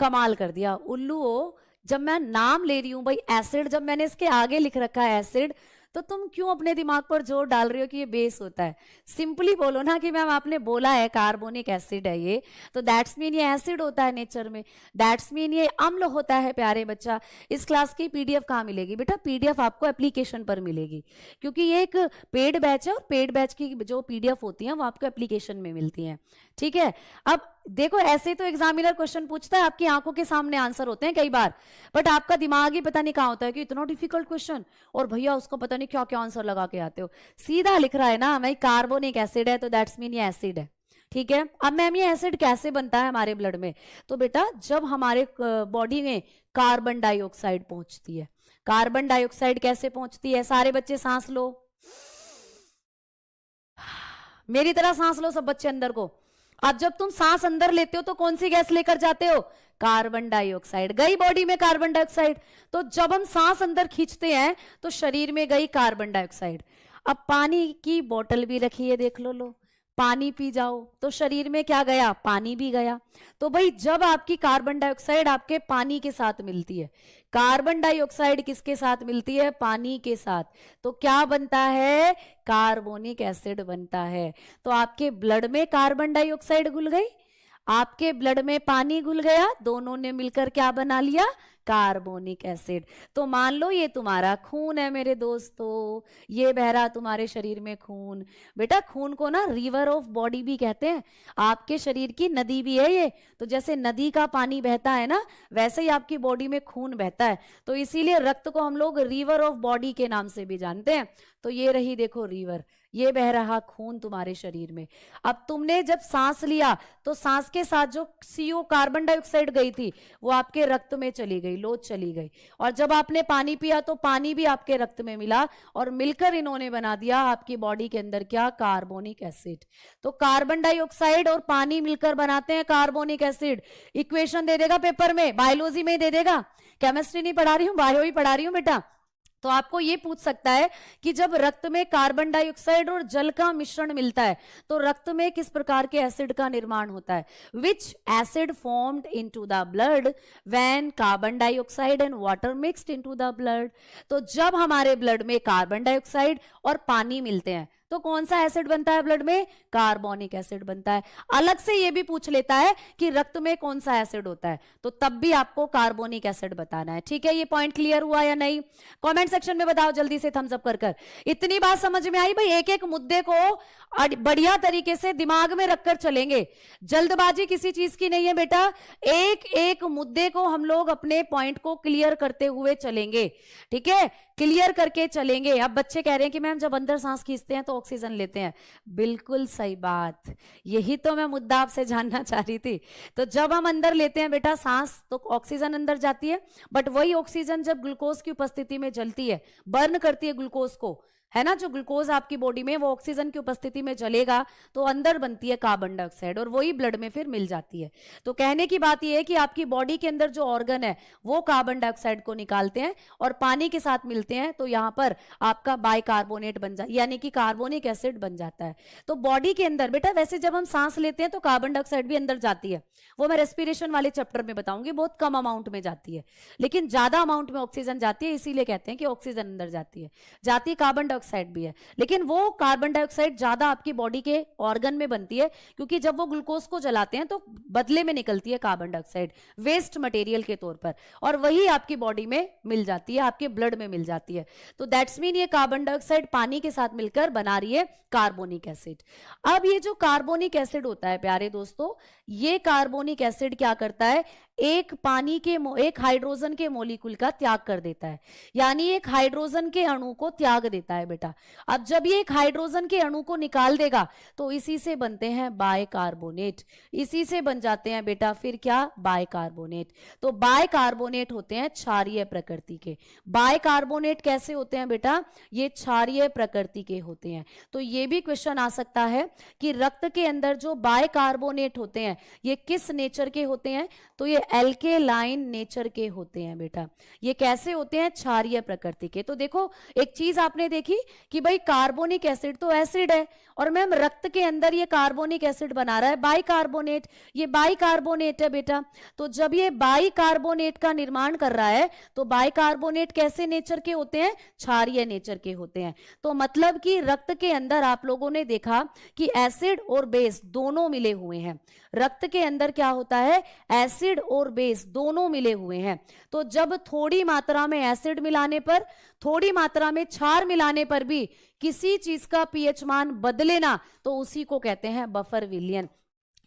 कमाल कर दिया। उल्लू जब मैं नाम ले रही हूं भाई एसिड, जब मैंने इसके आगे लिख रखा है एसिड, तो तुम क्यों अपने दिमाग पर जोर डाल रही हो कि ये बेस होता है। सिंपली बोलो ना कि मैम आपने बोला है कार्बोनिक एसिड है ये, तो दैट्स मीन ये एसिड होता है नेचर में, दैट्स मीन ये अम्ल होता है। प्यारे बच्चा इस क्लास की पीडीएफ कहाँ मिलेगी बेटा, पीडीएफ आपको एप्लीकेशन पर मिलेगी, क्योंकि ये एक पेड बैच है और पेड बैच की जो पीडीएफ होती है वो आपको एप्लीकेशन में मिलती है, ठीक है। अब देखो ऐसे तो एग्जामिनर क्वेश्चन पूछता है, आपकी आंखों के सामने आंसर होते हैं कई बार, बट आपका दिमाग ही पता नहीं कहाँ होता है कि इतना डिफिकल्ट क्वेश्चन और भैया उसको पता नहीं क्या क्या आंसर लगा के आते हो। सीधा लिख रहा है ना भाई कार्बोनिक एसिड है तो दैट्स मीन ये एसिड है, ठीक है। अब मैम ये एसिड कैसे बनता है हमारे ब्लड में, तो बेटा जब हमारे बॉडी में कार्बन डाइऑक्साइड पहुंचती है। कार्बन डाइऑक्साइड कैसे पहुंचती है, सारे बच्चे सांस लो, मेरी तरह सांस लो सब बच्चे अंदर को। अब जब तुम सांस अंदर लेते हो तो कौन सी गैस लेकर जाते हो, कार्बन डाइऑक्साइड। गई बॉडी में कार्बन डाइऑक्साइड, तो जब हम सांस अंदर खींचते हैं तो शरीर में गई कार्बन डाइऑक्साइड। अब पानी की बोतल भी रखी है, देख लो, पानी पी जाओ तो शरीर में क्या गया, पानी भी गया। तो भाई जब आपकी कार्बन डाइऑक्साइड आपके पानी के साथ मिलती है, कार्बन डाइऑक्साइड किसके साथ मिलती है, पानी के साथ, तो क्या बनता है, कार्बोनिक एसिड बनता है। तो आपके ब्लड में कार्बन डाइऑक्साइड घुल गई, आपके ब्लड में पानी घुल गया, दोनों ने मिलकर क्या बना लिया, कार्बोनिक एसिड। तो मान लो ये तुम्हारा खून है मेरे दोस्तों, ये बह रहा तुम्हारे शरीर में खून। बेटा खून को ना रिवर ऑफ बॉडी भी कहते हैं, आपके शरीर की नदी भी है ये। तो जैसे नदी का पानी बहता है ना, वैसे ही आपकी बॉडी में खून बहता है, तो इसीलिए रक्त को हम लोग रिवर ऑफ बॉडी के नाम से भी जानते हैं। तो ये रही देखो रिवर, ये बह रहा खून तुम्हारे शरीर में। अब तुमने जब सांस लिया तो सांस के साथ जो CO कार्बन डाइऑक्साइड गई थी वो आपके रक्त में चली गई, लोच चली गई। और जब आपने पानी पिया तो पानी भी आपके रक्त में मिला और मिलकर इन्होंने बना दिया आपकी बॉडी के अंदर क्या, कार्बोनिक एसिड। तो कार्बन डाइऑक्साइड और पानी मिलकर बनाते हैं कार्बोनिक एसिड। इक्वेशन दे देगा पेपर में, बायोलॉजी में दे देगा, केमिस्ट्री नहीं पढ़ा रही हूं, बायो ही पढ़ा रही हूं बेटा। तो आपको ये पूछ सकता है कि जब रक्त में कार्बन डाइऑक्साइड और जल का मिश्रण मिलता है तो रक्त में किस प्रकार के एसिड का निर्माण होता है, विच acid formed into the blood when carbon dioxide and water mixed into the blood. तो जब हमारे ब्लड में कार्बन डाइऑक्साइड और पानी मिलते हैं तो कौन सा एसिड बनता है ब्लड में, कार्बोनिक एसिड बनता है। अलग से ये भी पूछ लेता है कि रक्त में कौन सा एसिड होता है, तो तब भी आपको कार्बोनिक एसिड बताना है, ठीक है। ये पॉइंट क्लियर हुआ या नहीं, कमेंट सेक्शन में बताओ जल्दी से, थम्स अप कर कर। इतनी बात समझ में आई भाई, एक एक मुद्दे को बढ़िया तरीके से दिमाग में रखकर चलेंगे, जल्दबाजी किसी चीज की नहीं है बेटा। एक एक मुद्दे को हम लोग अपने पॉइंट को क्लियर करते हुए चलेंगे, ठीक है। क्लियर करके चलेंगे। अब बच्चे कह रहे हैं कि मैम जब अंदर सांस खींचते हैं तो ऑक्सीजन लेते हैं, बिल्कुल सही बात, यही तो मैं मुद्दा आपसे जानना चाह रही थी। तो जब हम अंदर लेते हैं बेटा सांस तो ऑक्सीजन अंदर जाती है, बट वही ऑक्सीजन जब ग्लूकोज की उपस्थिति में जलती है, बर्न करती है ग्लूकोज को, है ना, जो ग्लूकोज आपकी बॉडी में वो ऑक्सीजन की उपस्थिति में जलेगा तो अंदर बनती है कार्बन डाइऑक्साइड और वही ब्लड में फिर मिल जाती है। तो कहने की बात यह है कि आपकी बॉडी के अंदर जो ऑर्गन है वो कार्बन डाइऑक्साइड को निकालते हैं और पानी के साथ मिलते हैं तो यहां पर आपका बाइकार्बोनेट बन जाता, यानी कि कार्बोनिक एसिड बन जाता है। तो बॉडी के अंदर बेटा वैसे जब हम सांस लेते हैं तो कार्बन डाइऑक्साइड भी अंदर जाती है, वो मैं रेस्पिरेशन वाले चैप्टर में बताऊंगी, बहुत कम अमाउंट में जाती है, लेकिन ज्यादा अमाउंट में ऑक्सीजन जाती है, इसीलिए कहते हैं कि ऑक्सीजन अंदर जाती है, जाती कार्बन डाइऑक्साइड भी है, लेकिन वो कार्बन डाइऑक्साइड ज्यादा आपकी बॉडी के ऑर्गन में बनती है, क्योंकि जब वो ग्लूकोज को जलाते हैं तो बदले में निकलती है कार्बन डाइऑक्साइड वेस्ट मटेरियल के तौर पर, और वही आपकी बॉडी में मिल जाती है, आपके ब्लड में मिल जाती है। तो दैट्स मीन ये कार्बन डाइऑक्साइड पानी के साथ मिलकर बना रही है कार्बोनिक एसिड। अब ये जो कार्बोनिक एसिड होता है प्यारे दोस्तों, ये कार्बोनिक एसिड क्या करता है, एक हाइड्रोजन के मॉलिक्यूल का त्याग कर देता है, यानी एक हाइड्रोजन के अणु को त्याग देता है बेटा। अब जब ये एक हाइड्रोजन के अणु को निकाल देगा तो इसी से बनते हैं बाइकार्बोनेट, इसी से बन जाते हैं बेटा फिर क्या, बाइकार्बोनेट। तो बाइकार्बोनेट होते हैं क्षारीय प्रकृति के। बाइकार्बोनेट कैसे होते हैं बेटा, ये क्षारीय प्रकृति के होते हैं। तो ये भी क्वेश्चन आ सकता है कि रक्त के अंदर जो बाइकार्बोनेट होते हैं ये किस नेचर के होते हैं, तो ये एल्केलाइन नेचर के होते हैं बेटा। ये कैसे होते हैं, क्षारीय प्रकृति के। तो देखो एक चीज आपने देखी कि भाई कार्बोनिक एसिड तो एसिड है, और मैम रक्त के अंदर ये कार्बोनिक एसिड बना रहा है बाइकार्बोनेट, ये बाइकार्बोनेट है बेटा। तो जब ये बाइकार्बोनेट का निर्माण कर रहा है तो बाइकार्बोनेट कैसे नेचर के होते हैं, क्षारीय नेचर के होते हैं। तो मतलब कि रक्त के अंदर आप लोगों ने देखा कि एसिड और बेस दोनों मिले हुए हैं, रक्त के अंदर क्या होता है, एसिड और बेस दोनों मिले हुए हैं। तो जब थोड़ी मात्रा में एसिड मिलाने पर, थोड़ी मात्रा में क्षार मिलाने पर भी किसी चीज का पीएच मान बदले ना, तो उसी को कहते हैं बफर विलयन।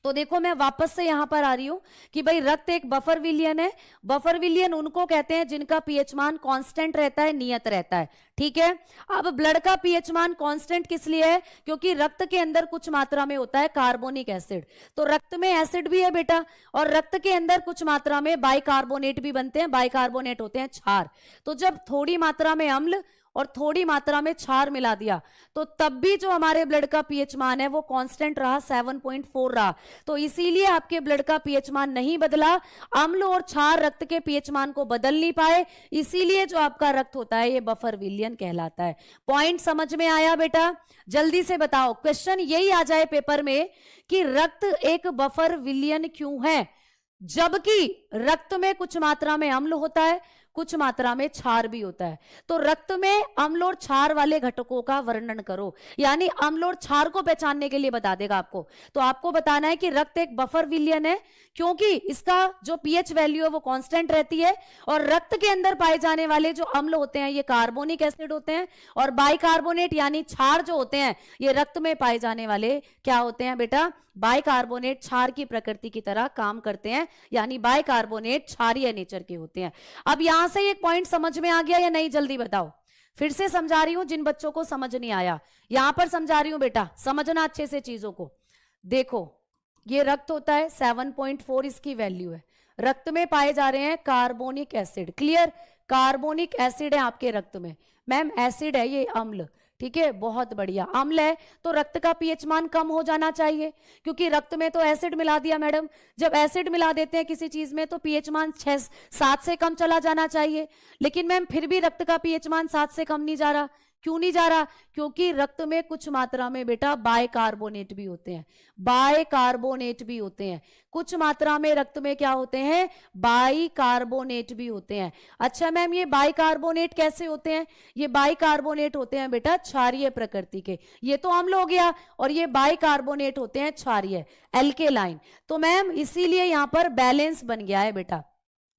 तो देखो मैं वापस से यहां पर आ रही हूं कि भाई रक्त एक बफर विलयन है। बफर विलयन उनको कहते हैं जिनका पीएच मान कांस्टेंट रहता है, नियत रहता है, ठीक है। अब ब्लड का पीएच मान कांस्टेंट किस लिए है, क्योंकि रक्त के अंदर कुछ मात्रा में होता है कार्बोनिक एसिड, तो रक्त में एसिड भी है बेटा, और रक्त के अंदर कुछ मात्रा में बाइकार्बोनेट भी बनते हैं, बाइकार्बोनेट होते हैं क्षार। तो जब थोड़ी मात्रा में अम्ल और थोड़ी मात्रा में क्षार मिला दिया तो तब भी जो हमारे ब्लड का पीएच मान है वो कांस्टेंट रहा, 7.4 रहा। तो इसीलिए आपके ब्लड का पीएच मान नहीं बदला, अम्ल और क्षार रक्त के पीएच मान को बदल नहीं पाए, इसीलिए जो आपका रक्त होता है ये बफर विलयन कहलाता है। पॉइंट समझ में आया बेटा, जल्दी से बताओ, क्वेश्चन यही आ जाए पेपर में कि रक्त एक बफर विलयन क्यों है, जबकि रक्त में कुछ मात्रा में अम्ल होता है, कुछ मात्रा में क्षार भी होता है। तो रक्त में अम्ल और क्षार वाले घटकों का वर्णन करो, यानी अम्ल और क्षार को पहचानने के लिए बता देगा आपको। तो आपको बताना है कि रक्त एक बफर विलयन है क्योंकि इसका जो पीएच वैल्यू है वो कांस्टेंट रहती है, और रक्त के अंदर पाए जाने वाले जो अम्ल होते हैं ये कार्बोनिक एसिड होते हैं, और बाइकार्बोनेट यानी क्षार जो होते हैं ये रक्त में पाए जाने वाले क्या होते हैं बेटा, बाइकार्बोनेट क्षार की प्रकृति की तरह काम करते हैं, यानी बाइकार्बोनेट क्षारीय नेचर के होते हैं। अब यहां से एक पॉइंट समझ में आ गया या नहीं, जल्दी बताओ। फिर से समझा रही हूं जिन बच्चों को समझ नहीं आया, यहां पर समझा रही हूं बेटा, समझना अच्छे से चीजों को। देखो ये रक्त होता है, 7.4 इसकी वैल्यू है, रक्त में पाए जा रहे हैं carbonic acid, clear, carbonic acid है आपके रक्त में। मैम एसिड है ये अम्ल, ठीक है, बहुत बढ़िया, अम्ल है तो रक्त का पीएच मान कम हो जाना चाहिए, क्योंकि रक्त में तो एसिड मिला दिया मैडम, जब एसिड मिला देते हैं किसी चीज में तो पीएच मान 6-7 से कम चला जाना चाहिए। लेकिन मैम फिर भी रक्त का पीएच मान 7 से कम नहीं जा रहा, क्यों नहीं जा रहा, क्योंकि रक्त में कुछ मात्रा में बेटा बाइकार्बोनेट भी होते हैं, बाइकार्बोनेट भी होते हैं, कुछ मात्रा में रक्त में क्या होते हैं, बाइकार्बोनेट भी होते हैं। अच्छा मैम ये बाइकार्बोनेट कैसे होते हैं, ये बाइकार्बोनेट होते हैं बेटा क्षारीय प्रकृति के, ये तो अम्ल हो गया, और ये बाइकार्बोनेट होते हैं क्षारीय, एल्केलाइन। तो मैम इसीलिए यहां पर बैलेंस बन गया है बेटा,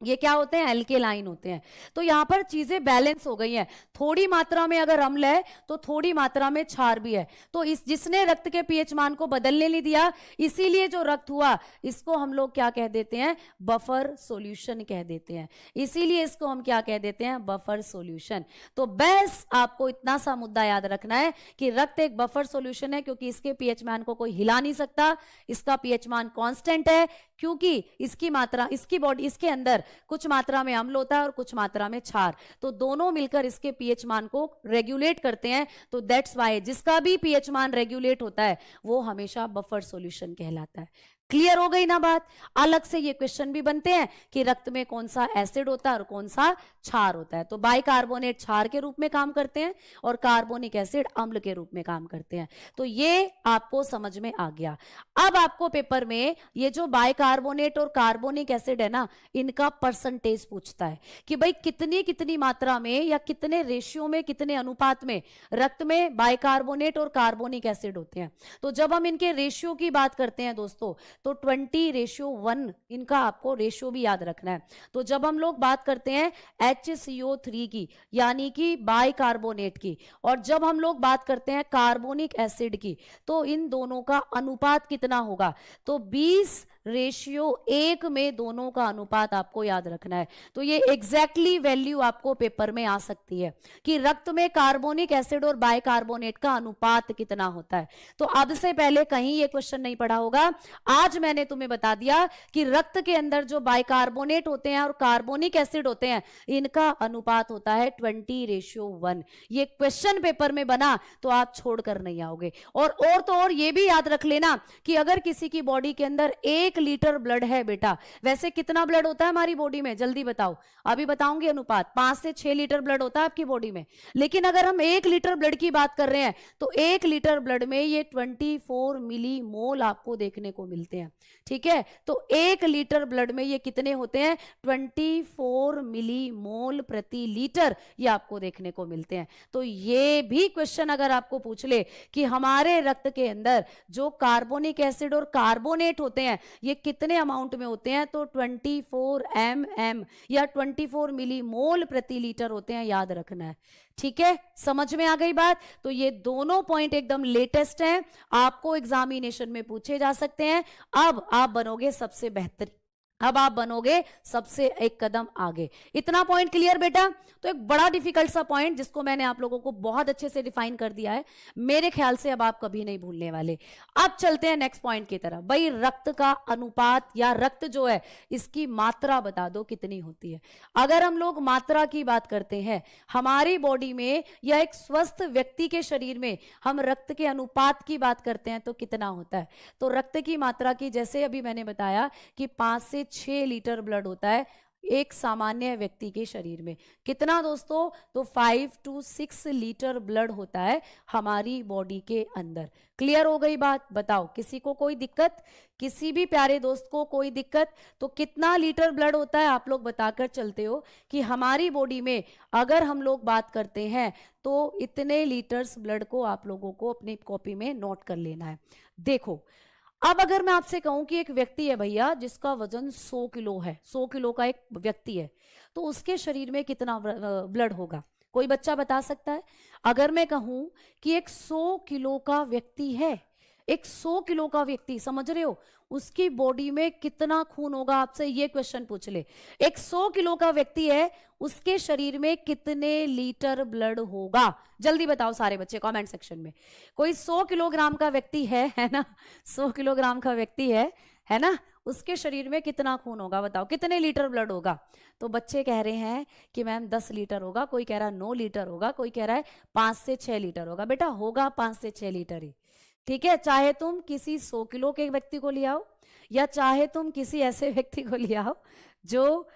ये क्या होते हैं, एल्केलाइन होते हैं। तो यहां पर चीजें बैलेंस हो गई हैं। थोड़ी मात्रा में अगर अम्ल है तो थोड़ी मात्रा में क्षार भी है। तो इस जिसने रक्त के पीएच मान को बदलने नहीं दिया, इसीलिए जो रक्त हुआ इसको हम लोग क्या कह देते हैं, बफर सॉल्यूशन कह देते हैं। इसीलिए इसको हम क्या कह देते हैं, बफर सॉल्यूशन। तो बस आपको इतना सा मुद्दा याद रखना है कि रक्त एक बफर सॉल्यूशन है, क्योंकि इसके पीएच मान को कोई हिला नहीं सकता। इसका पीएच मान कांस्टेंट है, क्योंकि इसकी मात्रा, इसकी बॉडी, इसके अंदर कुछ मात्रा में अम्ल होता है और कुछ मात्रा में क्षार, तो दोनों मिलकर इसके पीएच मान को रेगुलेट करते हैं। तो दैट्स वाई जिसका भी पीएच मान रेगुलेट होता है वो हमेशा बफर सॉल्यूशन कहलाता है। क्लियर हो गई ना बात। अलग से ये क्वेश्चन भी बनते हैं कि रक्त में कौन सा एसिड होता है और कौन सा क्षार होता है। तो बाइकार्बोनेट क्षार के रूप में काम करते हैं और कार्बोनिक एसिड अम्ल के रूप में काम करते हैं। तो ये आपको समझ में आ गया। अब आपको पेपर में ये जो बाइकार्बोनेट और कार्बोनिक एसिड है ना, इनका परसेंटेज पूछता है कि भाई कितनी कितनी मात्रा में या कितने रेशियो में, कितने अनुपात में रक्त में बाइकार्बोनेट और कार्बोनिक एसिड होते हैं। तो जब हम इनके रेशियो की बात करते हैं दोस्तों, तो 20:1 इनका आपको रेशियो भी याद रखना है। तो जब हम लोग बात करते हैं HCO3 की, यानी कि बाइकार्बोनेट की, और जब हम लोग बात करते हैं कार्बोनिक एसिड की, तो इन दोनों का अनुपात कितना होगा, तो 20:1 में दोनों का अनुपात आपको याद रखना है। तो ये एग्जैक्टली वैल्यू आपको पेपर में आ सकती है कि रक्त में कार्बोनिक एसिड और बाइकार्बोनेट का अनुपात कितना होता है। तो अब से पहले कहीं ये क्वेश्चन नहीं पढ़ा होगा, आज मैंने तुम्हें बता दिया कि रक्त के अंदर जो बाइकार्बोनेट होते हैं और कार्बोनिक एसिड होते हैं, इनका अनुपात होता है 20:1। ये क्वेश्चन पेपर में बना तो आप छोड़कर नहीं आओगे। और तो और ये भी याद रख लेना कि अगर किसी की बॉडी के अंदर 1 लीटर ब्लड है बेटा, वैसे कितना ब्लड होता है हमारी बॉडी में, जल्दी बताओ। अभी बताऊंगी अनुपात, 5 से 6 लीटर ब्लड होता है आपकी बॉडी में। लेकिन अगर हम 1 लीटर ब्लड की बात कर रहे हैं तो 1 लीटर ब्लड में ये 24 मिली मोल आपको देखने को मिलते हैं। ठीक है, तो 1 लीटर ब्लड में ये कितने होते हैं, 24 मिली मोल प्रति लीटर ये आपको देखने को मिलते हैं। तो ये भी क्वेश्चन अगर आपको पूछ ले कि हमारे रक्त के अंदर जो कार्बोनिक एसिड और कार्बोनेट होते हैं ये कितने अमाउंट में होते हैं, तो 24 mm या 24 मिली मोल प्रति लीटर होते हैं, याद रखना है। ठीक है, समझ में आ गई बात। तो ये दोनों पॉइंट एकदम लेटेस्ट हैं, आपको एग्जामिनेशन में पूछे जा सकते हैं। अब आप बनोगे सबसे बेहतर, अब आप बनोगे सबसे एक कदम आगे। इतना पॉइंट क्लियर बेटा। तो एक बड़ा डिफिकल्ट सा पॉइंट जिसको मैंने आप लोगों को बहुत अच्छे से डिफाइन कर दिया है, मेरे ख्याल से अब आप कभी नहीं भूलने वाले। अब चलते हैं नेक्स्ट पॉइंट की तरफ। भाई रक्त का अनुपात या रक्त जो है इसकी मात्रा बता दो कितनी होती है। अगर हम लोग मात्रा की बात करते हैं हमारी बॉडी में या एक स्वस्थ व्यक्ति के शरीर में, हम रक्त के अनुपात की बात करते हैं तो कितना होता है। तो रक्त की मात्रा की, जैसे अभी मैंने बताया कि 5 से 6 लीटर ब्लड होता है एक सामान्य व्यक्ति के शरीर में। कितना दोस्तों, तो 5 to 6 लीटर ब्लड होता है हमारी बॉडी के अंदर। क्लियर हो गई बात। बताओ किसी को कोई दिक्कत, किसी भी प्यारे दोस्त को कोई दिक्कत। तो कितना लीटर ब्लड होता है आप लोग बताकर चलते हो कि हमारी बॉडी में अगर हम लोग बात करते हैं तो इतने लीटर्स ब्लड को आप लोगों को अपनी कॉपी में नोट कर लेना है। देखो अब अगर मैं आपसे कहूं कि एक व्यक्ति है भैया जिसका वजन 100 किलो है, 100 किलो का एक व्यक्ति है, तो उसके शरीर में कितना ब्लड होगा, कोई बच्चा बता सकता है। अगर मैं कहूं कि एक 100 किलो का व्यक्ति है, एक 100 किलो का व्यक्ति, समझ रहे हो, उसकी बॉडी में कितना खून होगा, आपसे ये क्वेश्चन पूछ ले। एक 100 किलो का व्यक्ति है, उसके शरीर में कितने लीटर ब्लड होगा, जल्दी बताओ सारे बच्चे कमेंट सेक्शन में। कोई 100 किलोग्राम का व्यक्ति है ना, 100 किलोग्राम का व्यक्ति है ना, उसके शरीर में कितना खून होगा, बताओ कितने लीटर ब्लड होगा। तो बच्चे कह रहे हैं कि मैम 10 लीटर होगा, कोई कह रहा है 9 लीटर होगा, कोई कह रहा है 5 से 6 लीटर होगा। बेटा होगा 5 से 6 लीटर ही। ठीक है, चाहे तुम किसी 100 किलो के व्यक्ति को ले आओ या चाहे तुम किसी ऐसे व्यक्ति को ले आओ जो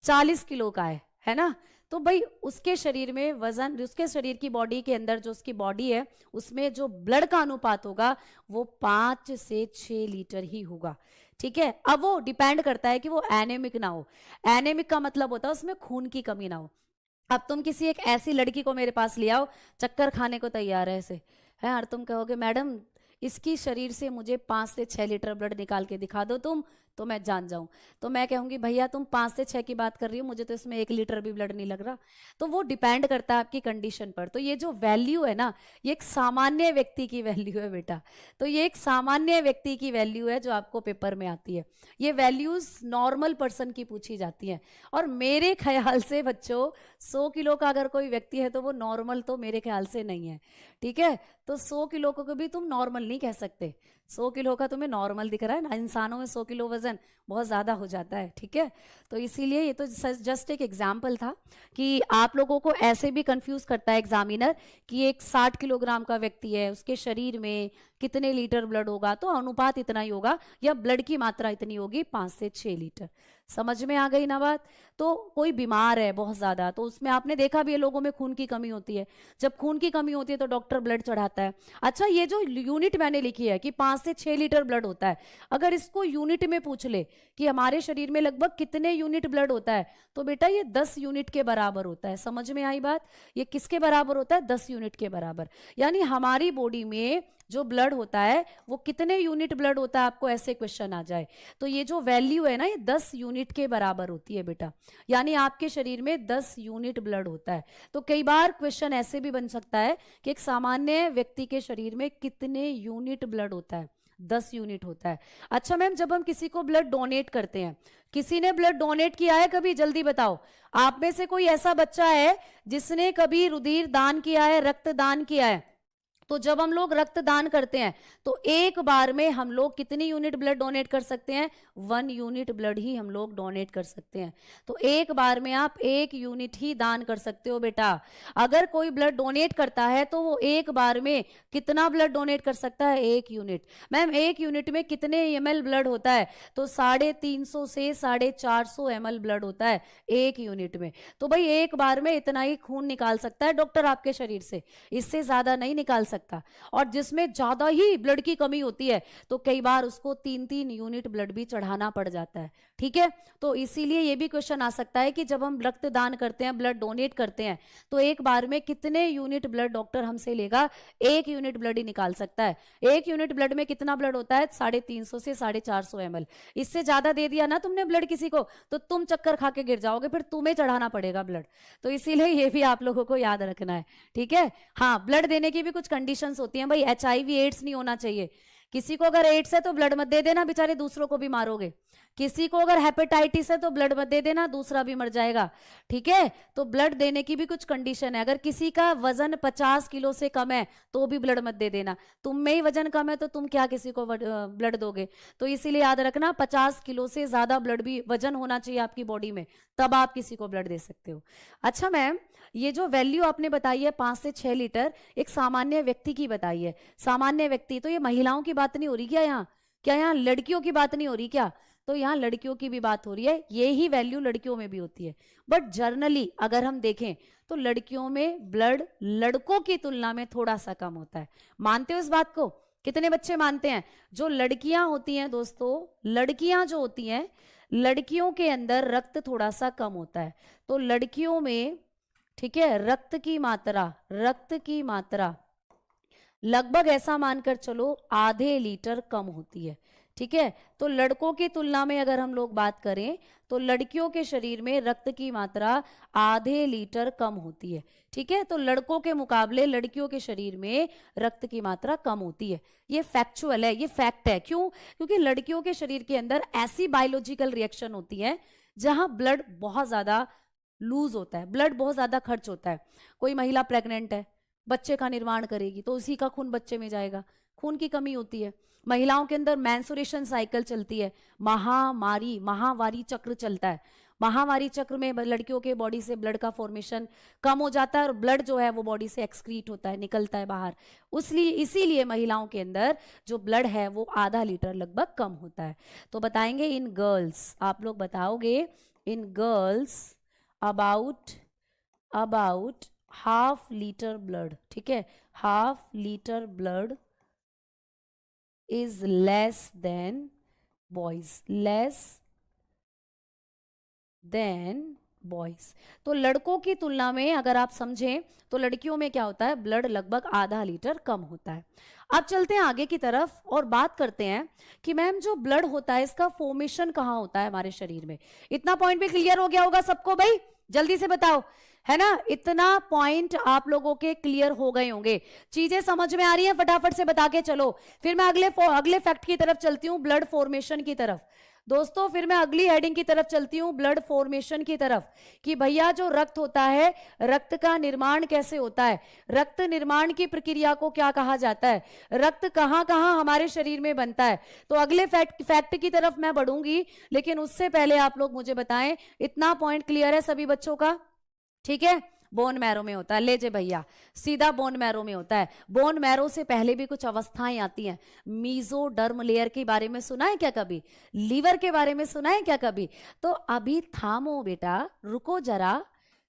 40 किलो का है ना, तो भाई उसके शरीर में वजन, उसके शरीर की बॉडी के अंदर जो उसकी बॉडी है उसमें जो ब्लड का अनुपात होगा वो 5 से 6 लीटर ही होगा। ठीक है, अब वो डिपेंड करता है कि वो एनेमिक ना हो। एनेमिक का मतलब होता है उसमें खून की कमी ना हो। अब तुम किसी एक ऐसी लड़की को मेरे पास ले आओ, चक्कर खाने को तैयार है ऐसे है, और तुम कहोगे मैडम इसकी शरीर से मुझे 5 से 6 लीटर ब्लड निकाल के दिखा दो तुम, तो मैं जान जाऊं, तो मैं कहूंगी भैया तुम 5 से 6 की बात कर रही हो, मुझे तो इसमें 1 लीटर भी ब्लड नहीं लग रहा। तो वो डिपेंड करता है आपकी कंडीशन पर। तो ये जो वैल्यू है ना, ये एक सामान्य व्यक्ति की वैल्यू है बेटा। तो ये एक सामान्य व्यक्ति की वैल्यू है जो आपको पेपर में आती है। ये वैल्यूज नॉर्मल पर्सन की पूछी जाती हैं। और मेरे ख्याल से बच्चों 100 किलो का अगर कोई व्यक्ति है तो वो नॉर्मल तो मेरे ख्याल से नहीं है। ठीक है, तो 100 किलो को भी तुम नॉर्मल नहीं कह सकते। 100 किलो का तुम्हें नॉर्मल दिख रहा है ना, इंसानों में 100 किलो वजन बहुत ज्यादा हो जाता है। ठीक है, तो इसीलिए ये तो जस्ट एक एग्जाम्पल था कि आप लोगों को ऐसे भी कंफ्यूज करता है एग्जामिनर कि एक 60 किलोग्राम का व्यक्ति है, उसके शरीर में कितने लीटर ब्लड होगा, तो अनुपात इतना ही होगा या ब्लड की मात्रा इतनी होगी 5 से 6 लीटर। समझ में आ गई ना बात। तो कोई बीमार है बहुत ज्यादा, तो उसमें आपने देखा भी है लोगों में खून की कमी होती है। जब खून की कमी होती है तो डॉक्टर ब्लड चढ़ाता है। अच्छा, ये जो यूनिट मैंने लिखी है कि 5 से 6 लीटर ब्लड होता है, अगर इसको यूनिट में पूछ ले कि हमारे शरीर में लगभग कितने यूनिट ब्लड होता है, तो बेटा ये 10 यूनिट के बराबर होता है। समझ में आई बात। ये किसके बराबर होता है? 10 यूनिट के बराबर। यानी हमारी बॉडी में जो ब्लड होता है वो कितने यूनिट ब्लड होता है, आपको ऐसे क्वेश्चन आ जाए तो ये जो वैल्यू है ना, ये 10 यूनिट के बराबर होती है बेटा। यानी आपके शरीर में 10 यूनिट ब्लड होता है। तो कई बार क्वेश्चन ऐसे भी बन सकता है कि एक सामान्य व्यक्ति के शरीर में कितने यूनिट ब्लड होता है? 10 यूनिट होता है। अच्छा मैम, जब हम किसी को ब्लड डोनेट करते हैं, किसी ने ब्लड डोनेट किया है कभी? जल्दी बताओ। आप में से कोई ऐसा बच्चा है जिसने कभी रुधिर दान किया है, रक्त दान किया है? तो जब हम लोग रक्तदान करते हैं तो एक बार में हम लोग कितनी यूनिट ब्लड डोनेट कर सकते हैं? 1 यूनिट ब्लड ही हम लोग डोनेट कर सकते हैं। तो एक बार में आप 1 यूनिट ही दान कर सकते हो बेटा। अगर कोई ब्लड डोनेट करता है तो वो एक बार में कितना ब्लड डोनेट कर सकता है? 1 यूनिट। मैम 1 यूनिट में कितने ml ब्लड होता है? तो 350 से 450 ml ब्लड होता है 1 यूनिट में। तो भाई एक बार में इतना ही खून निकाल सकता है डॉक्टर आपके शरीर से, इससे ज्यादा नहीं निकाल सकता। और जिसमें ज्यादा ही ब्लड की कमी होती है तो कई बार उसको 3-3 यूनिट ब्लड भी चढ़ाना पड़ जाता है। ठीक है, तो इसीलिए ये भी क्वेश्चन आ सकता है कि जब हम रक्तदान करते हैं, ब्लड डोनेट करते हैं, तो एक बार में कितने यूनिट ब्लड डॉक्टर हमसे लेगा? 1 यूनिट ब्लड ही निकाल सकता है। 1 यूनिट ब्लड में कितना ब्लड होता है? 350 से 450 ml। इससे ज्यादा दे दिया ना तुमने ब्लड किसी को तो तुम चक्कर खा के गिर जाओगे, फिर तुम्हें चढ़ाना पड़ेगा ब्लड। तो इसीलिए ये भी आप लोगों को याद रखना है। ठीक है, हाँ, ब्लड देने की भी कुछ कंडीशंस होती हैं भाई। HIV एड्स नहीं होना चाहिए। किसी को अगर एड्स है तो ब्लड मत दे देना, बेचारे दूसरों को भी मारोगे। किसी को अगर हेपेटाइटिस है तो ब्लड मत दे देना, दूसरा भी मर जाएगा। ठीक है, तो ब्लड देने की भी कुछ कंडीशन है। अगर किसी का वजन 50 किलो से कम है तो भी ब्लड मत दे देना। तुम में ही वजन कम है तो तुम क्या किसी को ब्लड दोगे? तो इसीलिए याद रखना 50 किलो से ज्यादा ब्लड भी वजन होना चाहिए आपकी बॉडी में, तब आप किसी को ब्लड दे सकते हो। अच्छा मैम, ये जो वैल्यू आपने बताई है 5 से 6 लीटर, एक सामान्य व्यक्ति की बताई है। सामान्य व्यक्ति, तो ये महिलाओं की बात नहीं हो रही क्या यहाँ? क्या यहाँ लड़कियों की बात नहीं हो रही क्या? तो यहाँ लड़कियों की भी बात हो रही है। ये ही वैल्यू लड़कियों में भी होती है। बट जर्नली अगर हम देखें तो लड़कियों में ब्लड लड़कों की तुलना में थोड़ा सा कम होता है। मानते हो इस बात को? कितने बच्चे मानते हैं? जो लड़कियां होती हैं दोस्तों, लड़कियां जो होती हैं, लड़कियों के अंदर रक्त थोड़ा सा कम होता है। तो लड़कियों में, ठीक है, रक्त की मात्रा लगभग ऐसा मानकर चलो आधे लीटर कम होती है। ठीक है, तो लड़कों की तुलना में अगर हम लोग बात करें तो लड़कियों के शरीर में रक्त की मात्रा आधे लीटर कम होती है। ठीक है, तो लड़कों के मुकाबले लड़कियों के शरीर में रक्त की मात्रा कम होती है। ये फैक्चुअल है, ये फैक्ट है। क्यों? क्योंकि लड़कियों के शरीर के अंदर ऐसी बायोलॉजिकल रिएक्शन होती है जहां ब्लड बहुत ज्यादा लूज होता है, ब्लड बहुत ज्यादा खर्च होता है। कोई महिला प्रेग्नेंट है, बच्चे का निर्माण करेगी तो उसी का खून बच्चे में जाएगा, खून की कमी होती है। महिलाओं के अंदर मेंसुरेशन साइकिल चलती है, महावारी चक्र चलता है। महावारी चक्र में लड़कियों के बॉडी से ब्लड का फॉर्मेशन कम हो जाता है और ब्लड जो है वो बॉडी से एक्सक्रीट होता है, निकलता है बाहर। उसलिए इसीलिए महिलाओं के अंदर जो ब्लड है वो आधा लीटर लगभग कम होता है। तो बताएंगे इन गर्ल्स, आप लोग बताओगे in girls about half litre blood. ठीक है, half litre blood is less than boys, less than boys. तो लड़कों की तुलना में अगर आप समझें तो लड़कियों में क्या होता है, ब्लड लगभग आधा लीटर कम होता है। अब चलते हैं आगे की तरफ और बात करते हैं कि मैम जो ब्लड होता है इसका फॉर्मेशन कहाँ होता है हमारे शरीर में। इतना पॉइंट भी क्लियर हो गया होगा सबको भाई, जल्दी से बताओ, है ना? इतना पॉइंट आप लोगों के क्लियर हो गए होंगे, चीजें समझ में आ रही हैं? फटाफट से बता के चलो, फिर मैं अगले फैक्ट की तरफ चलती हूँ, ब्लड फॉर्मेशन की तरफ। दोस्तों फिर मैं अगली हेडिंग की तरफ चलती हूँ, ब्लड फॉर्मेशन की तरफ, कि भैया जो रक्त होता है, रक्त का निर्माण कैसे होता है, रक्त निर्माण की प्रक्रिया को क्या कहा जाता है, रक्त कहाँ कहाँ हमारे शरीर में बनता है। तो अगले फैक्ट की तरफ मैं बढ़ूंगी, लेकिन उससे पहले आप लोग मुझे बताएं, इतना पॉइंट क्लियर है सभी बच्चों का? ठीक है, बोन मैरो में होता है, ले जे भैया सीधा बोन मैरो में होता है। बोन मैरो से पहले भी कुछ अवस्थाएं आती हैं। मीजोडर्म लेयर के बारे में सुना है क्या कभी? लीवर के बारे में सुना है क्या कभी? तो अभी थामो बेटा, रुको जरा,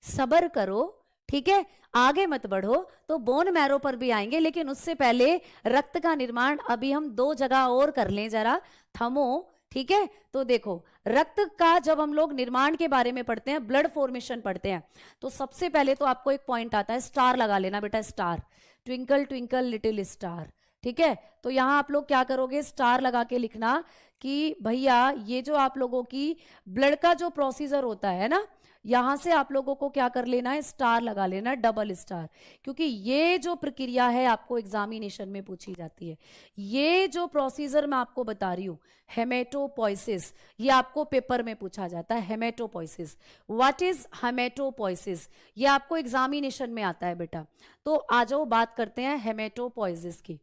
सब्र करो, ठीक है, आगे मत बढ़ो, तो बोन मैरो पर भी आएंगे, लेकिन उससे पहले रक्त का निर्माण अभी हम दो जगह और कर लें, जरा थमो, ठीक है? तो देखो, रक्त का जब हम लोग निर्माण के बारे में पढ़ते हैं, ब्लड फॉर्मेशन पढ़ते हैं, तो सबसे पहले तो आपको एक पॉइंट आता है, स्टार लगा लेना बेटा, star, twinkle twinkle little star, ठीक है? तो यहां आप लोग क्या करोगे, स्टार लगा के लिखना कि भैया ये जो आप लोगों की ब्लड का जो प्रोसीजर होता है ना, यहां से आप लोगों को क्या कर लेना है, स्टार लगा लेना, डबल स्टार, क्योंकि ये जो प्रक्रिया है आपको एग्जामिनेशन में पूछी जाती है। ये जो प्रोसीजर मैं आपको बता रही हूं, हेमेटोपोइसिस, ये आपको पेपर में पूछा जाता है, हेमेटोपोइसिस। व्हाट इज हेमेटोपोइसिस, ये आपको एग्जामिनेशन में आता है बेटा। तो आ जाओ बात करते हैं हेमेटोपोइसिस की।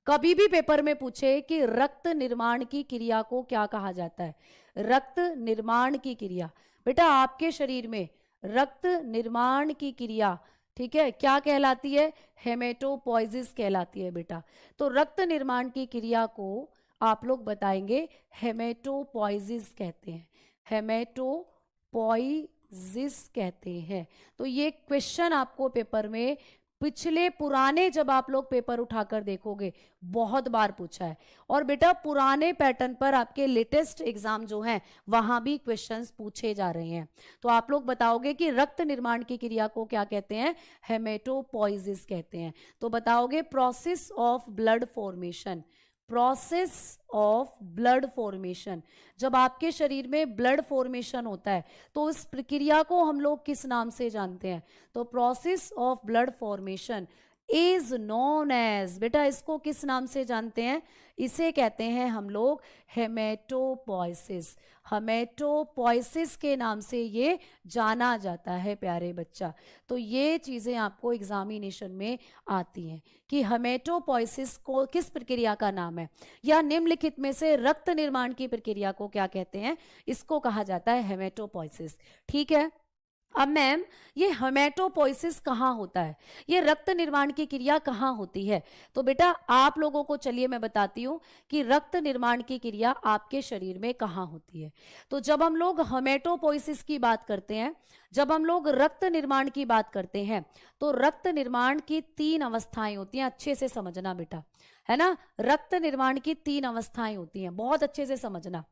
कभी भी पेपर में पूछे कि रक्त निर्माण की क्रिया को क्या कहा जाता है, रक्त निर्माण की क्रिया, बेटा आपके शरीर में रक्त निर्माण की क्रिया, ठीक है, क्या कहलाती है, हेमेटोपोइसिस कहलाती है बेटा। तो रक्त निर्माण की क्रिया को आप लोग बताएंगे हेमेटोपोइसिस कहते हैं, हेमेटोपोइसिस कहते हैं। तो ये क्वेश्चन आपको पेपर में पिछले पुराने जब आप लोग पेपर उठाकर देखोगे बहुत बार पूछा है, और बेटा पुराने पैटर्न पर आपके लेटेस्ट एग्जाम जो हैं वहां भी क्वेश्चंस पूछे जा रहे हैं। तो आप लोग बताओगे कि रक्त निर्माण की क्रिया को क्या कहते हैं, हेमेटोपोइसिस कहते हैं। तो बताओगे process of blood formation, process of blood formation. जब आपके शरीर में ब्लड फॉर्मेशन होता है तो इस प्रक्रिया को हम लोग किस नाम से जानते हैं, तो process of blood formation is known as, बेटा इसको किस नाम से जानते हैं, इसे कहते हैं हम लोग हेमेटोपोइसिस। हेमेटोपोइसिस के नाम से ये जाना जाता है प्यारे बच्चा। तो ये चीजें आपको एग्जामिनेशन में आती हैं कि हेमेटोपोइसिस को किस प्रक्रिया का नाम है, या निम्नलिखित में से रक्त निर्माण की प्रक्रिया को क्या कहते हैं, इसको कहा जाता है हेमेटोपोइसिस। ठीक है, अब मैम ये हेमेटोपोइसिस कहाँ होता है, ये रक्त निर्माण की क्रिया कहाँ होती है? तो बेटा आप लोगों को चलिए मैं बताती हूँ कि रक्त निर्माण की क्रिया आपके शरीर में कहाँ होती है। तो जब हम लोग हेमेटोपोइसिस की बात करते हैं, जब हम लोग रक्त निर्माण की बात करते हैं, तो रक्त निर्माण की तीन अवस्थाएं होती हैं, अच्छे से समझना बेटा, है ना? रक्त निर्माण की तीन अवस्थाएं होती हैं, बहुत अच्छे से समझना।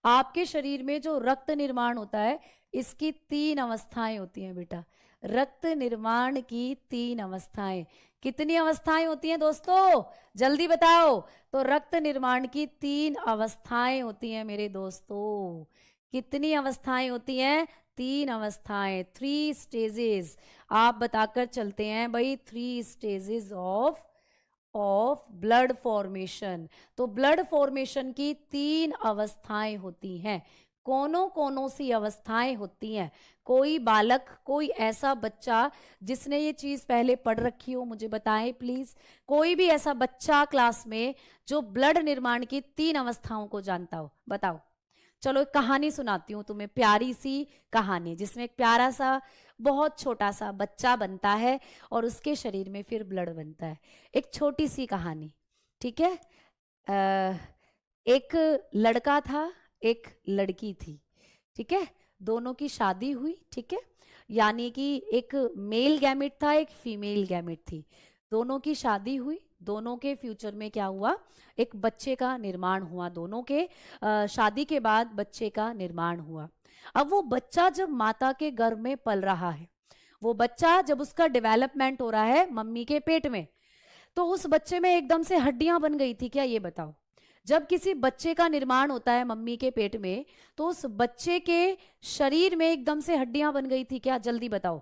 आपके शरीर में जो रक्त निर्माण होता है इसकी तीन अवस्थाएं होती हैं बेटा, रक्त निर्माण की तीन अवस्थाएं। कितनी अवस्थाएं होती हैं दोस्तों, जल्दी बताओ? तो रक्त निर्माण की तीन अवस्थाएं होती हैं मेरे दोस्तों। कितनी अवस्थाएं होती हैं, तीन अवस्थाएं, 3 स्टेजेस। आप बताकर चलते हैं भाई, 3 स्टेजेस ऑफ ब्लड फॉर्मेशन। तो ब्लड फॉर्मेशन की तीन अवस्थाएं होती हैं। कौनों सी अवस्थाएं होती हैं? कोई बालक, कोई ऐसा बच्चा जिसने ये चीज पहले पढ़ रखी हो, मुझे बताएं प्लीज। कोई भी ऐसा बच्चा क्लास में जो ब्लड निर्माण की तीन अवस्थाओं को जानता हो, बताओ। चलो एक कहानी सुनाती हूँ तुम्हें, प्यारी सी कहानी, जिसमें एक प्यारा सा बहुत छोटा सा बच्चा बनता है और उसके शरीर में फिर ब्लड बनता है। एक छोटी सी कहानी, ठीक है? एक लड़का था, एक लड़की थी, ठीक है? दोनों की शादी हुई, ठीक है? यानी कि एक मेल गैमेट था, एक फीमेल गैमेट थी। दोनों की शादी हुई, दोनों के फ्यूचर में क्या हुआ, एक बच्चे का निर्माण हुआ, दोनों के शादी के बाद बच्चे का निर्माण हुआ। अब वो बच्चा जब माता के गर्भ में पल रहा है, वो बच्चा जब उसका डेवलपमेंट हो रहा है मम्मी के पेट में, तो उस बच्चे में एकदम से हड्डियां बन गई थी क्या, ये बताओ। जब किसी बच्चे का निर्माण होता है मम्मी के पेट में, तो उस बच्चे के शरीर में एकदम से हड्डियां बन गई थी क्या, जल्दी बताओ।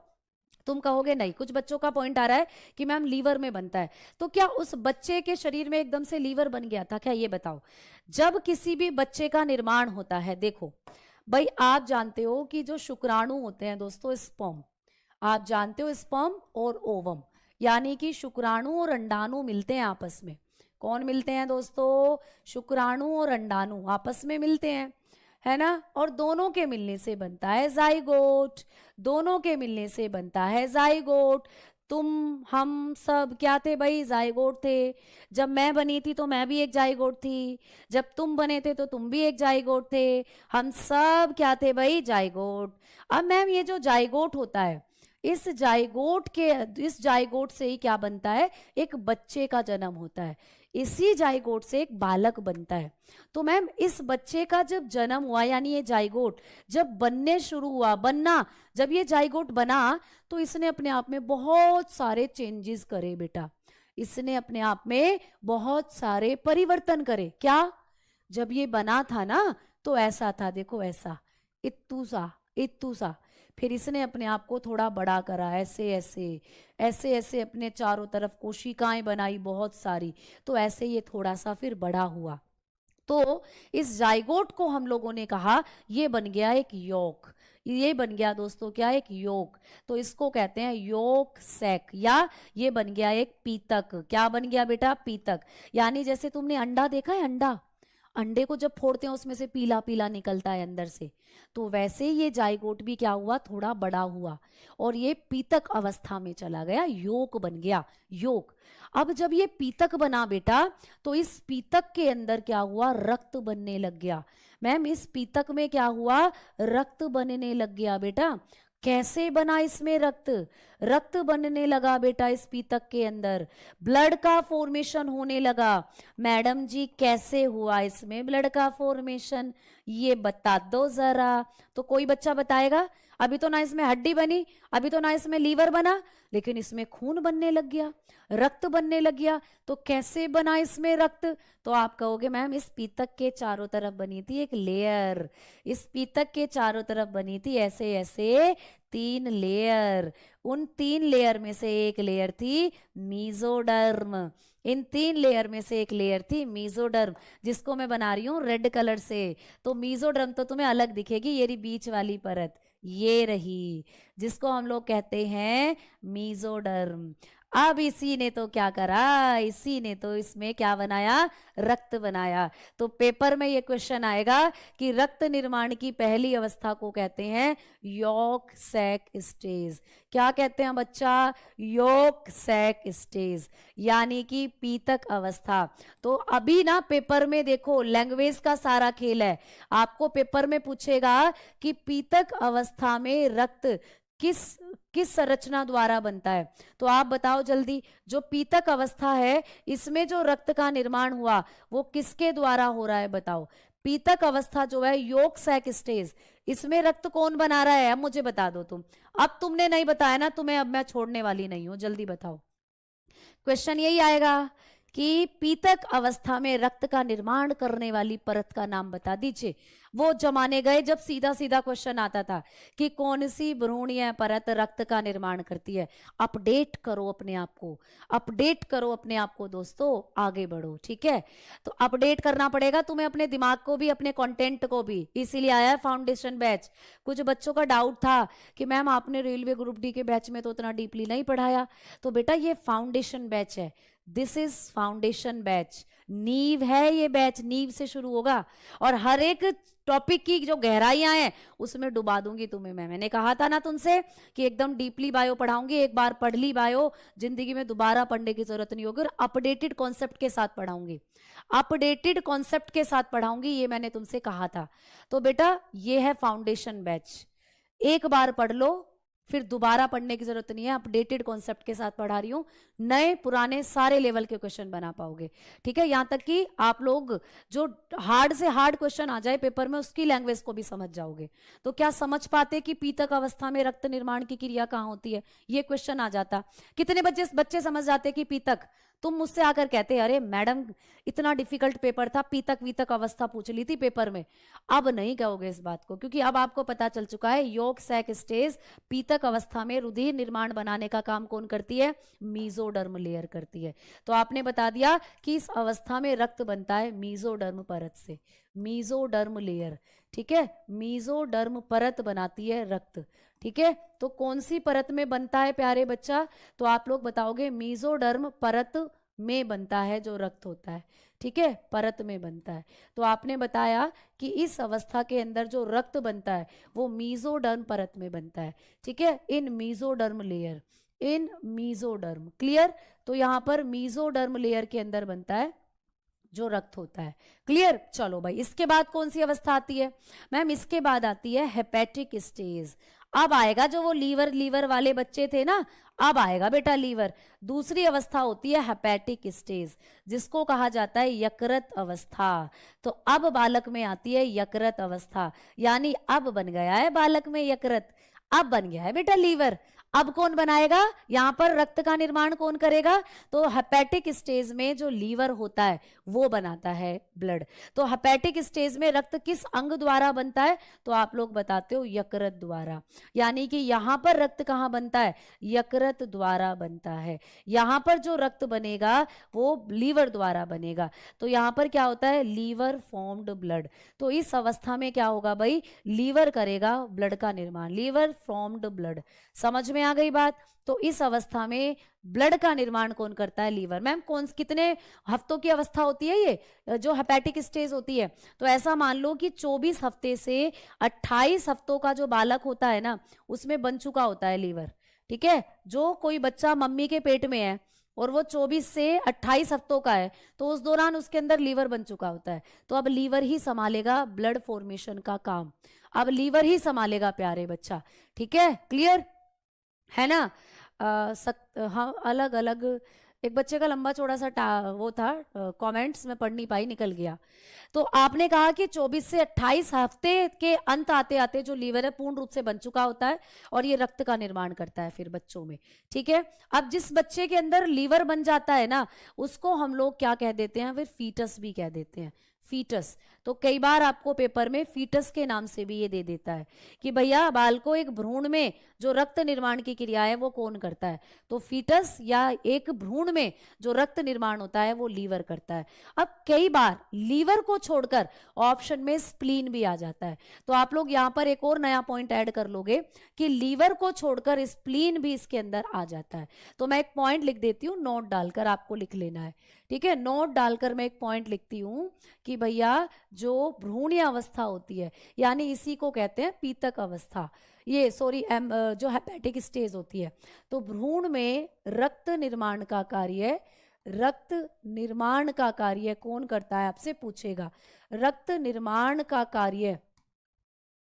तुम कहोगे नहीं, कुछ बच्चों का पॉइंट आ रहा है कि मैम लीवर में बनता है, तो क्या उस बच्चे के शरीर में एकदम से लीवर बन गया था क्या, ये बताओ। जब किसी भी बच्चे का निर्माण होता है, देखो भाई आप जानते हो कि जो शुक्राणु होते हैं दोस्तों, स्पर्म, आप जानते हो स्पर्म और ओवम, यानी कि शुक्राणु और अंडाणु मिलते हैं आपस में। कौन मिलते हैं दोस्तों, शुक्राणु और अंडाणु आपस में मिलते हैं, है ना। और दोनों के मिलने से बनता है जाइगोट, दोनों के मिलने से बनता है जाइगोट। तुम हम सब क्या थे भाई, जाइगोट थे। जब मैं बनी थी तो मैं भी एक जाइगोट थी, जब तुम बने थे तो तुम भी एक जाइगोट थे, हम सब क्या थे भाई, जाइगोट। अब मैम ये जो जाइगोट होता है, इस जाइगोट से ही क्या बनता है, एक बच्चे का जन्म होता है, इसी जाइगोट से एक बालक बनता है। तो मैम इस बच्चे का जब जन्म हुआ, यानी ये जाइगोट जब बनने शुरू हुआ, बनना, जब ये जाइगोट बना तो इसने अपने आप में बहुत सारे चेंजेस करे बेटा, इसने अपने आप में बहुत सारे परिवर्तन करे। क्या, जब ये बना था ना तो ऐसा था, देखो ऐसा, इत्तू सा इत्तू सा, फिर इसने अपने आप को थोड़ा बड़ा करा, ऐसे ऐसे ऐसे ऐसे अपने चारों तरफ कोशिकाएं बनाई बहुत सारी, तो ऐसे ये थोड़ा सा फिर बड़ा हुआ। तो इस जाइगोट को हम लोगों ने कहा ये बन गया एक योक, ये बन गया दोस्तों क्या, एक योक। तो इसको कहते हैं योक सैक, या ये बन गया एक पीतक। क्या बन गया बेटा, पीतक। यानी जैसे तुमने अंडा देखा है, अंडा, अंडे को जब फोड़ते हैं उसमें से पीला पीला निकलता है अंदर से, तो वैसे ये जाइगोट भी क्या हुआ, थोड़ा बड़ा हुआ और ये पीतक अवस्था में चला गया, योक बन गया, योक। अब जब ये पीतक बना बेटा, तो इस पीतक के अंदर क्या हुआ, रक्त बनने लग गया। मैम इस पीतक में क्या हुआ, रक्त बनने लग गया बेटा। कैसे बना इसमें रक्त, रक्त बनने लगा बेटा इस पीतक के अंदर, ब्लड का फॉर्मेशन होने लगा। मैडम जी कैसे हुआ इसमें ब्लड का फॉर्मेशन, ये बता दो जरा। तो कोई बच्चा बताएगा, अभी तो ना इसमें हड्डी बनी, अभी तो ना इसमें लीवर बना, लेकिन इसमें खून बनने लग गया, रक्त बनने लग गया। तो कैसे बना इसमें रक्त, तो आप कहोगे मैम इस पीतक के चारों तरफ बनी थी एक लेयर, इस पीतक के चारों तरफ बनी थी ऐसे ऐसे 3 लेयर, उन 3 लेयर में से एक लेयर थी मीजोडर्म, इन 3 लेयर में से एक लेयर थी मीजोडर्म, जिसको मैं बना रही हूँ रेड कलर से। तो मीजोडर्म तो तुम्हें अलग दिखेगी, ये रही बीच वाली परत, ये रही, जिसको हम लोग कहते हैं मीजोडर्म। अब इसी ने तो क्या करा, इसी ने तो इसमें क्या बनाया, रक्त बनाया। तो पेपर में ये क्वेश्चन आएगा कि रक्त निर्माण की पहली अवस्था को कहते हैं यॉक सैक स्टेज। क्या कहते हैं बच्चा, यॉक सैक स्टेज, यानी कि पीतक अवस्था। तो अभी ना पेपर में देखो लैंग्वेज का सारा खेल है, आपको पेपर में पूछेगा कि पीतक अवस्था में रक्त किस किस संरचना द्वारा बनता है। तो आप बताओ जल्दी, जो पीतक अवस्था है इसमें जो रक्त का निर्माण हुआ वो किसके द्वारा हो रहा है, बताओ। पीतक अवस्था जो है यॉक सैक स्टेज, इसमें रक्त कौन बना रहा है, अब मुझे बता दो तुम। अब तुमने नहीं बताया ना, तुम्हें अब मैं छोड़ने वाली नहीं हूं, जल्दी बताओ। क्वेश्चन यही आएगा कि पीतक अवस्था में रक्त का निर्माण करने वाली परत का नाम बता दीजिए। वो जमाने गए जब सीधा सीधा क्वेश्चन आता था कि कौन सी भ्रूणीय परत रक्त का निर्माण करती है। अपडेट करो अपने आप को, अपडेट करो अपने आप को दोस्तों, आगे बढ़ो, ठीक है। तो अपडेट करना पड़ेगा तुम्हें अपने दिमाग को भी, अपने कंटेंट को भी, इसीलिए आया है फाउंडेशन बैच। कुछ बच्चों का डाउट था कि मैम आपने रेलवे ग्रुप डी के बैच में तो उतना डीपली नहीं पढ़ाया, तो बेटा ये फाउंडेशन बैच है, दिस इज फाउंडेशन बैच, नींव है ये बैच, नींव से शुरू होगा और हर एक टॉपिक की जो गहराइयां हैं उसमें डुबा दूंगी तुम्हें मैं। मैंने कहा था ना तुमसे कि एकदम डीपली बायो पढ़ाऊंगी, एक बार पढ़ ली बायो जिंदगी में दोबारा पढ़ने की जरूरत नहीं होगी, और अपडेटेड कॉन्सेप्ट के साथ पढ़ाऊंगी, अपडेटेड कॉन्सेप्ट के साथ पढ़ाऊंगी, ये मैंने तुमसे कहा था। तो बेटा ये है फाउंडेशन बैच, एक बार पढ़ लो फिर दोबारा पढ़ने की जरूरत नहीं है, अपडेटेड कॉन्सेप्ट के साथ पढ़ा रही हूँ, नए पुराने सारे लेवल के क्वेश्चन बना पाओगे। ठीक है, यहां तक कि आप लोग जो हार्ड से हार्ड क्वेश्चन आ जाए पेपर में उसकी लैंग्वेज को भी समझ जाओगे। तो क्या समझ पाते कि पीतक अवस्था में रक्त निर्माण की क्रिया कहाँ होती है, ये क्वेश्चन आ जाता। कितने बच्चे समझ जाते कि पीतक, तुम मुझसे आकर कहते अरे मैडम इतना डिफिकल्ट पेपर था, पीतक वीतक अवस्था पूछ ली थी पेपर में। अब नहीं कहोगे इस बात को, क्योंकि अब आपको पता चल चुका है यॉर्क सैक स्टेज पीतक अवस्था में रुधिर निर्माण बनाने का काम कौन करती है, मीजोडर्म लेयर करती है। तो आपने बता दिया कि इस अवस्था में रक्त बनता है मीजोडर्म परत से, मीजोडर्म लेयर। ठीक है, मीजोडर्म परत बनाती है रक्त। ठीक है, तो कौन सी परत में बनता है प्यारे बच्चा, तो आप लोग बताओगे मीजोडर्म परत में बनता है जो रक्त होता है। ठीक है, परत में बनता है। तो आपने बताया कि इस अवस्था के अंदर जो रक्त बनता है वो मीजोडर्म परत में बनता है। ठीक है, इन मीजोडर्म लेयर, इन मीजोडर्म, क्लियर। तो यहां पर मीजोडर्म लेयर के अंदर बनता है जो रक्त होता है, क्लियर। चलो भाई, इसके बाद कौन सी अवस्था आती है मैम, इसके बाद आती है हेपेटिक स्टेज। अब आएगा जो वो लीवर वाले बच्चे थे ना, अब आएगा बेटा लीवर। दूसरी अवस्था होती है हेपेटिक स्टेज, जिसको कहा जाता है यकृत अवस्था। तो अब बालक में आती है यकृत अवस्था, यानी अब बन गया है बालक में यकृत, अब बन गया है बेटा लीवर। अब कौन बनाएगा, यहां पर रक्त का निर्माण कौन करेगा, तो हेपेटिक स्टेज में जो लीवर होता है वो बनाता है ब्लड। तो हेपेटिक स्टेज में रक्त किस अंग द्वारा बनता है, तो आप लोग बताते हो यकृत द्वारा। यानी कि यहां पर रक्त कहां बनता है, यकृत द्वारा बनता है। यहां पर जो रक्त बनेगा वो लीवर द्वारा बनेगा। तो यहां पर क्या होता है, लीवर फॉर्म्ड ब्लड। तो इस अवस्था में क्या होगा भाई, लीवर करेगा ब्लड का निर्माण, लीवर फॉर्म्ड ब्लड। समझ में आ गई बात। तो इस अवस्था में ब्लड का निर्माण कौन करता है, लीवर। मैम कौन कितने हफ्तों की अवस्था होती है ये जो हेपेटिक स्टेज होती है, तो ऐसा मान लो कि 24 हफ्ते से 28 हफ्तों का जो बालक होता है ना, उसमें बन चुका होता है लीवर। ठीक है, जो कोई बच्चा मम्मी के पेट में है और वो 24 से 28 हफ्तों का है, तो उस दौरान उसके अंदर लीवर बन चुका होता है। तो अब लीवर ही संभालेगा ब्लड फॉर्मेशन का काम, अब लीवर ही संभालेगा प्यारे बच्चा। ठीक है, क्लियर है ना। हाँ, अलग अलग एक बच्चे का लंबा चौड़ा सा वो था कमेंट्स में पढ़ नहीं पाई, निकल गया। तो आपने कहा कि 24 से 28 हफ्ते के अंत आते आते जो लीवर है पूर्ण रूप से बन चुका होता है और ये रक्त का निर्माण करता है फिर बच्चों में। ठीक है, अब जिस बच्चे के अंदर लीवर बन जाता है ना, उसको हम लोग क्या कह देते हैं, फिर फीटस भी कह देते हैं, फीटस। तो कई बार आपको पेपर में फीटस के नाम से भी ये दे देता है कि भैया बालको एक भ्रूण में जो रक्त निर्माण की क्रिया है वो कौन करता है, तो फीटस या एक भ्रूण में जो रक्त निर्माण होता है वो लीवर करता है। अब कई बार लीवर को छोड़कर ऑप्शन में स्प्लीन भी आ जाता है। तो आप लोग यहां पर एक और नया पॉइंट ऐड कर लोगे कि लीवर को छोड़कर स्प्लीन भी इसके अंदर आ जाता है। तो मैं एक पॉइंट लिख देती हूँ, नोट डालकर आपको लिख लेना है। ठीक है, नोट डालकर मैं एक पॉइंट लिखती हूं कि भैया जो भ्रूणीय अवस्था होती है, यानी इसी को कहते हैं पीतक अवस्था, ये सॉरी जो हेपेटिक स्टेज होती है, तो भ्रूण में रक्त निर्माण का कार्य, रक्त निर्माण का कार्य कौन करता है, आपसे पूछेगा। रक्त निर्माण का कार्य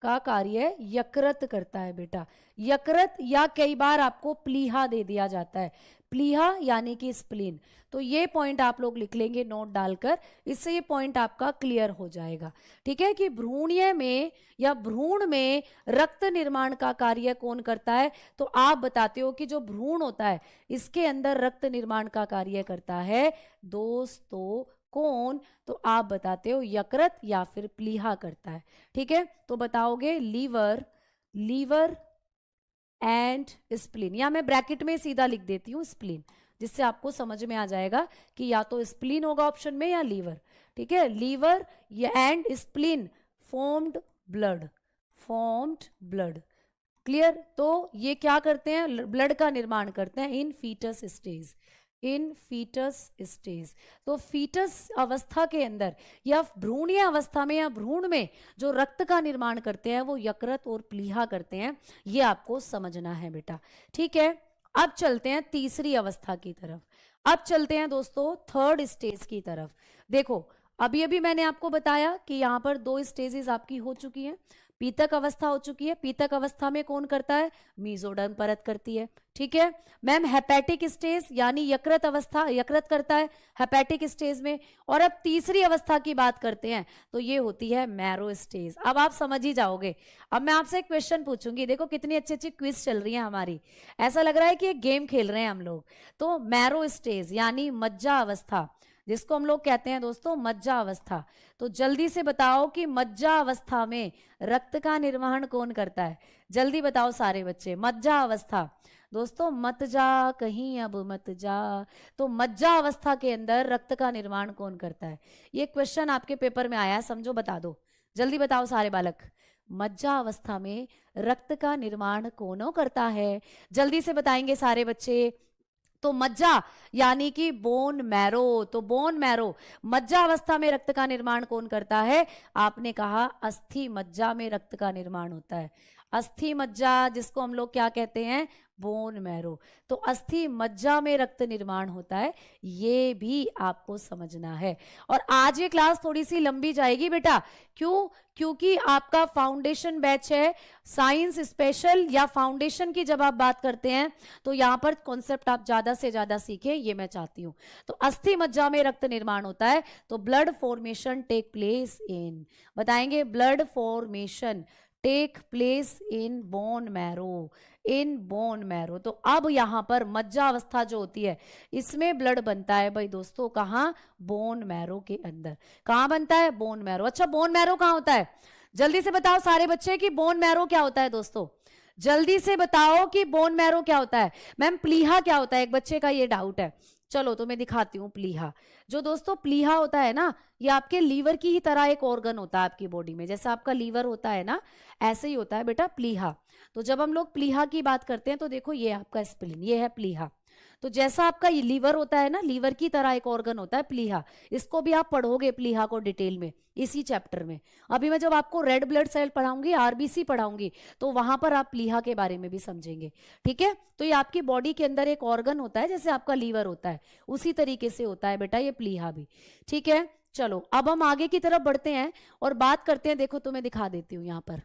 यकृत करता है बेटा, यकृत, या कई बार आपको प्लीहा दे दिया जाता है, प्लीहा यानी कि स्प्लीन। तो ये पॉइंट आप लोग लिख लेंगे नोट डालकर, इससे ये पॉइंट आपका क्लियर हो जाएगा। ठीक है, कि भ्रूणीय में या भ्रूण में रक्त निर्माण का कार्य कौन करता है, तो आप बताते हो कि जो भ्रूण होता है इसके अंदर रक्त निर्माण का कार्य करता है दोस्तों कौन, तो आप बताते हो यकृत या फिर प्लीहा करता है। ठीक है, तो बताओगे लीवर, लीवर एंड स्प्लीन, या मैं ब्रैकेट में सीधा लिख देती हूँ स्प्लीन, जिससे आपको समझ में आ जाएगा कि या तो स्प्लीन होगा ऑप्शन में या लीवर। ठीक है, liver and spleen formed blood, formed blood, clear. तो ये क्या करते हैं, ब्लड का निर्माण करते हैं इन फीटस स्टेज, इन फीटस स्टेज। तो फीटस अवस्था के अंदर या भ्रूणीय अवस्था में या भ्रूण में जो रक्त का निर्माण करते हैं वो यकृत और प्लीहा करते हैं, ये आपको समझना है बेटा। ठीक है, अब चलते हैं तीसरी अवस्था की तरफ, अब चलते हैं दोस्तों थर्ड स्टेज की तरफ। देखो अभी अभी मैंने आपको बताया कि यहाँ पर 2 स्टेजेस आपकी हो चुकी हैं, पीतक अवस्था हो चुकी है। पीतक अवस्था में कौन करता है? मीजोडर्म परत करती है। ठीक है मैम। हेपेटिक स्टेज यानी यकृत अवस्था, यकृत करता है हेपेटिक स्टेज में। और अब तीसरी अवस्था की बात करते हैं तो ये होती है मैरो स्टेज। अब आप समझ ही जाओगे। अब मैं आपसे एक क्वेश्चन पूछूंगी, देखो कितनी अच्छी अच्छी क्विज चल रही है हमारी, ऐसा लग रहा है कि एक गेम खेल रहे हैं हम लोग। तो मैरो स्टेज यानी मज्जा अवस्था, जिसको हम लोग कहते हैं दोस्तों मज्जा अवस्था। तो जल्दी से बताओ कि मज्जा अवस्था में रक्त का निर्वहन कौन करता है? जल्दी बताओ सारे बच्चे। मज्जा अवस्था दोस्तों, मत जा कहीं अब मत जा, तो मज्जा अवस्था के अंदर रक्त का निर्माण कौन करता है? ये क्वेश्चन आपके पेपर में आया है, समझो बता दो। जल्दी बताओ सारे बालक, मज्जा अवस्था में रक्त का निर्माण कौन करता है? जल्दी से बताएंगे सारे बच्चे। तो मज्जा यानी कि बोन मैरो। तो बोन मैरो, मज्जा अवस्था में रक्त का निर्माण कौन करता है? आपने कहा अस्थि मज्जा में रक्त का निर्माण होता है। अस्थि मज्जा जिसको हम लोग क्या कहते हैं? Bone marrow. तो अस्थि मज्जा में रक्त निर्माण होता है, ये भी आपको समझना है। और आज ये क्लास थोड़ी सी लंबी जाएगी बेटा। क्यों? क्योंकि आपका फाउंडेशन बैच है साइंस स्पेशल, या फाउंडेशन की जब आप बात करते हैं तो यहां पर कॉन्सेप्ट आप ज्यादा से ज्यादा सीखें, ये मैं चाहती हूं। तो अस्थि मज्जा में रक्त निर्माण होता है तो blood formation take place in, बताएंगे blood formation take place in bone marrow, in bone marrow. तो अब यहां पर मज्जा अवस्था जो होती है इसमें ब्लड बनता है भाई दोस्तों, कहां? बोन मैरो के अंदर। कहां बनता है? Bone marrow. अच्छा बोन मैरो कहां होता है? जल्दी से बताओ सारे बच्चे कि बोन मैरो क्या होता है दोस्तों। जल्दी से बताओ कि बोन मैरो क्या होता है। मैम प्लीहा क्या होता है? एक बच्चे का ये डाउट है। चलो तो मैं दिखाती हूँ प्लीहा। जो दोस्तों प्लीहा होता है ना, ये आपके लीवर की ही तरह एक ऑर्गन होता है आपकी बॉडी में। जैसा आपका लीवर होता है ना, ऐसे ही होता है बेटा प्लीहा। तो जब हम लोग प्लीहा की बात करते हैं तो देखो ये आपका स्प्लीन, ये है प्लीहा। तो जैसा आपका ये लीवर होता है ना, लीवर की तरह एक ऑर्गन होता है प्लीहा। इसको भी आप पढ़ोगे प्लीहा को डिटेल में इसी चैप्टर में। अभी मैं जब आपको रेड ब्लड सेल पढ़ाऊंगी, आरबीसी पढ़ाऊंगी, तो वहां पर आप प्लीहा के बारे में भी समझेंगे। ठीक है। तो ये आपकी बॉडी के अंदर एक ऑर्गन होता है, जैसे आपका लीवर होता है उसी तरीके से होता है बेटा ये प्लीहा भी। ठीक है। चलो अब हम आगे की तरफ बढ़ते हैं और बात करते हैं। देखो तुम्हें दिखा देती हूँ यहाँ पर,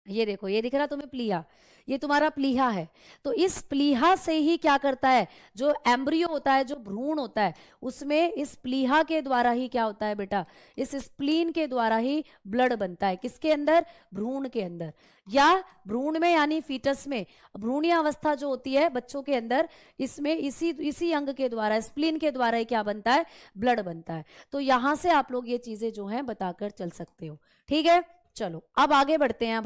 ये देखो ये दिख रहा तुम्हें प्लीहा, ये तुम्हारा प्लीहा है। तो इस प्लीहा से ही क्या करता है, जो एम्ब्रियो होता है, जो भ्रूण होता है, उसमें इस प्लीहा के द्वारा ही क्या होता है बेटा, इस स्प्लीन के द्वारा ही ब्लड बनता है। किसके अंदर? भ्रूण के अंदर, या भ्रूण में यानी फीटस में, भ्रूणीय अवस्था जो होती है बच्चों के अंदर, इसमें इसी अंग के द्वारा, स्प्लीन के द्वारा ही क्या बनता है? ब्लड बनता है। तो यहां से आप लोग ये चीजें जो है बताकर चल सकते हो। ठीक है। चलो अब आगे बढ़ते हैं।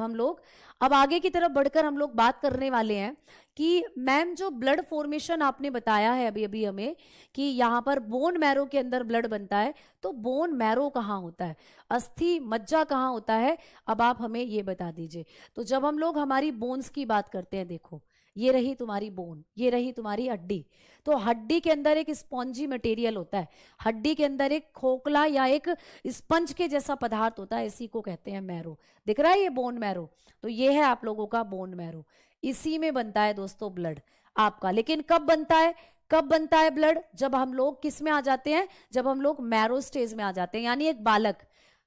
अब आगे की तरफ बढ़कर हम लोग बात करने वाले हैं कि मैम जो ब्लड फॉर्मेशन आपने बताया है अभी अभी हमें कि यहाँ पर बोन मैरो के अंदर ब्लड बनता है, तो बोन मैरो कहाँ होता है, अस्थि मज्जा कहाँ होता है, अब आप हमें ये बता दीजिए। तो जब हम लोग हमारी बोन्स की बात करते हैं, देखो ये रही तुम्हारी बोन, ये रही तुम्हारी हड्डी। तो हड्डी के अंदर एक स्पॉन्जी मटेरियल होता है, हड्डी के अंदर एक खोखला या एक स्पंज के जैसा पदार्थ होता है, इसी को कहते हैं मैरो। दिख रहा है ये बोन मैरो। तो ये है आप लोगों का बोन मैरो, इसी में बनता है दोस्तों ब्लड आपका। लेकिन कब बनता है, कब बनता है ब्लड? जब हम लोग किस में आ जाते हैं, जब हम लोग मैरो स्टेज में आ जाते हैं। यानी एक बालक,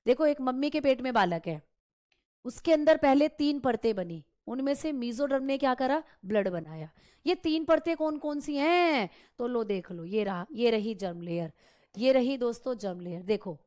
देखो एक मम्मी के पेट में बालक है, उसके अंदर पहले 3 परतें बनी, उनमें से मीजोडर्म ने क्या करा? ब्लड बनाया। ये 3 परतें कौन कौन सी हैं? तो लो देख लो, ये रही जर्म लेयर, ये रही दोस्तों जर्म लेयर। देखो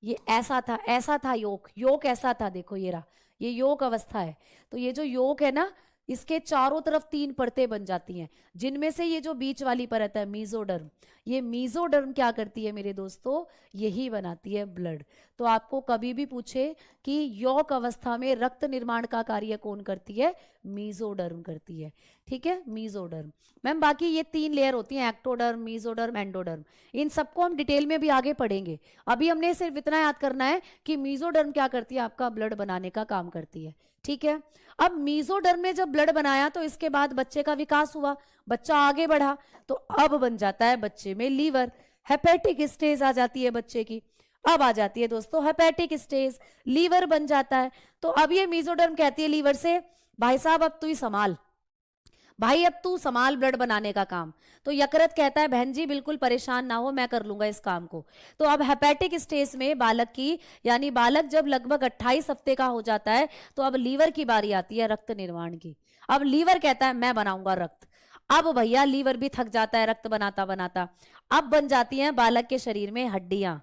ये ऐसा था योक ऐसा था, देखो ये रहा, ये योक अवस्था है। तो ये जो योक है ना, इसके चारों तरफ 3 परतें बन जाती हैं, जिनमें से ये जो बीच वाली परत है मीजोडर्म, ये मीजोडर्म क्या करती है मेरे दोस्तों? यही बनाती है ब्लड। तो आपको कभी भी पूछे कि यौक अवस्था में रक्त निर्माण का कार्य कौन करती है? मीजोडर्म करती है। ठीक है, मीजोडर्म। मैम बाकी ये 3 लेयर होती हैं, एक्टोडर्म, मीजोडर्म, एंडोडर्म, इन सबको हम डिटेल में भी आगे पढ़ेंगे। अभी हमने सिर्फ इतना याद करना है कि मीजोडर्म क्या करती है, आपका ब्लड बनाने का काम करती है। ठीक है। अब मीजोडर्म ने जब ब्लड बनाया तो इसके बाद बच्चे का विकास हुआ, बच्चा आगे बढ़ा, तो अब बन जाता है बच्चे में लीवर, हेपेटिक स्टेज आ जाती है बच्चे की। अब आ जाती है दोस्तों हेपेटिक स्टेज, लीवर बन जाता है। तो अब ये मीजोडर्म कहती है लीवर से, भाई साहब अब तू ही संभाल, भाई अब तू संभाल ब्लड बनाने का काम। तो यकृत कहता है बहन जी बिल्कुल परेशान ना हो, मैं कर लूंगा इस काम को। तो अब हेपेटिक स्टेज में बालक की, यानी बालक जब लगभग 28 हफ्ते का हो जाता है, तो अब लीवर की बारी आती है रक्त निर्माण की। अब लीवर कहता है मैं बनाऊंगा रक्त। अब भैया लीवर भी थक जाता है रक्त बनाता बनाता। अब बन जाती हैं बालक के शरीर में हड्डियां,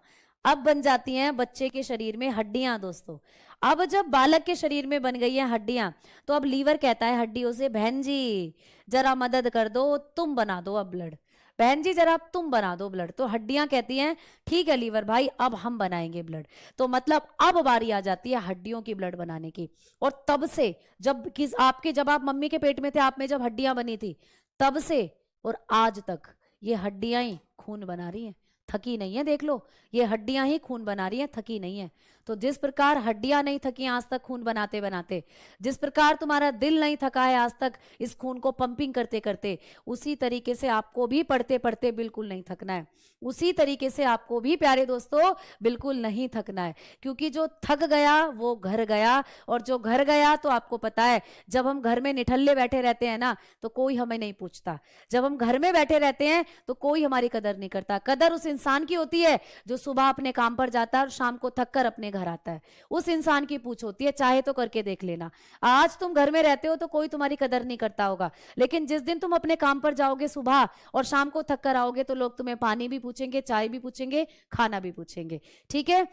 अब बन जाती हैं बच्चे के शरीर में हड्डियां दोस्तों। अब जब बालक के शरीर में बन गई हैं हड्डियां, तो अब लीवर कहता है हड्डियों से बहन जी जरा मदद कर दो, तुम बना दो अब ब्लड। बहन जी जरा तुम बना दो ब्लड। तो हड्डियां कहती हैं ठीक है लीवर भाई अब हम बनाएंगे ब्लड। तो मतलब अब बारी आ जाती है हड्डियों की ब्लड बनाने की। और तब से जब आप मम्मी के पेट में थे, आप में जब हड्डियां बनी थी, तब से और आज तक ये हड्डियां ही खून बना रही हैं, थकी नहीं है। देख लो ये हड्डियां ही खून बना रही हैं, थकी नहीं है। तो जिस प्रकार हड्डियां नहीं थकी आज तक खून बनाते बनाते, जिस प्रकार तुम्हारा दिल नहीं थका है आज तक इस खून को पंपिंग करते करते, उसी तरीके से आपको भी पढ़ते पढ़ते बिल्कुल नहीं थकना है। उसी तरीके से आपको भी प्यारे दोस्तों बिल्कुल नहीं थकना है, क्योंकि जो थक गया वो घर गया। और जो घर गया तो आपको पता है जब हम घर में निठल्ले बैठे रहते हैं ना, तो कोई हमें नहीं पूछता। जब हम घर में बैठे रहते हैं तो कोई हमारी कदर नहीं करता। कदर उस इंसान की होती है जो सुबह अपने काम पर जाता है और शाम को थक कर अपने घर आता है। उस इंसान की पूछ होती है, चाहे तो करके देख लेना। आज तुम घर में रहते हो तो कोई तुम्हारी कदर नहीं करता होगा, लेकिन जिस दिन तुम अपने काम पर जाओगे सुबह और शाम को थक कर आओगे, तो लोग तुम्हें पानी भी पूछेंगे, चाय भी पूछेंगे, खाना भी पूछेंगे। ठीक है,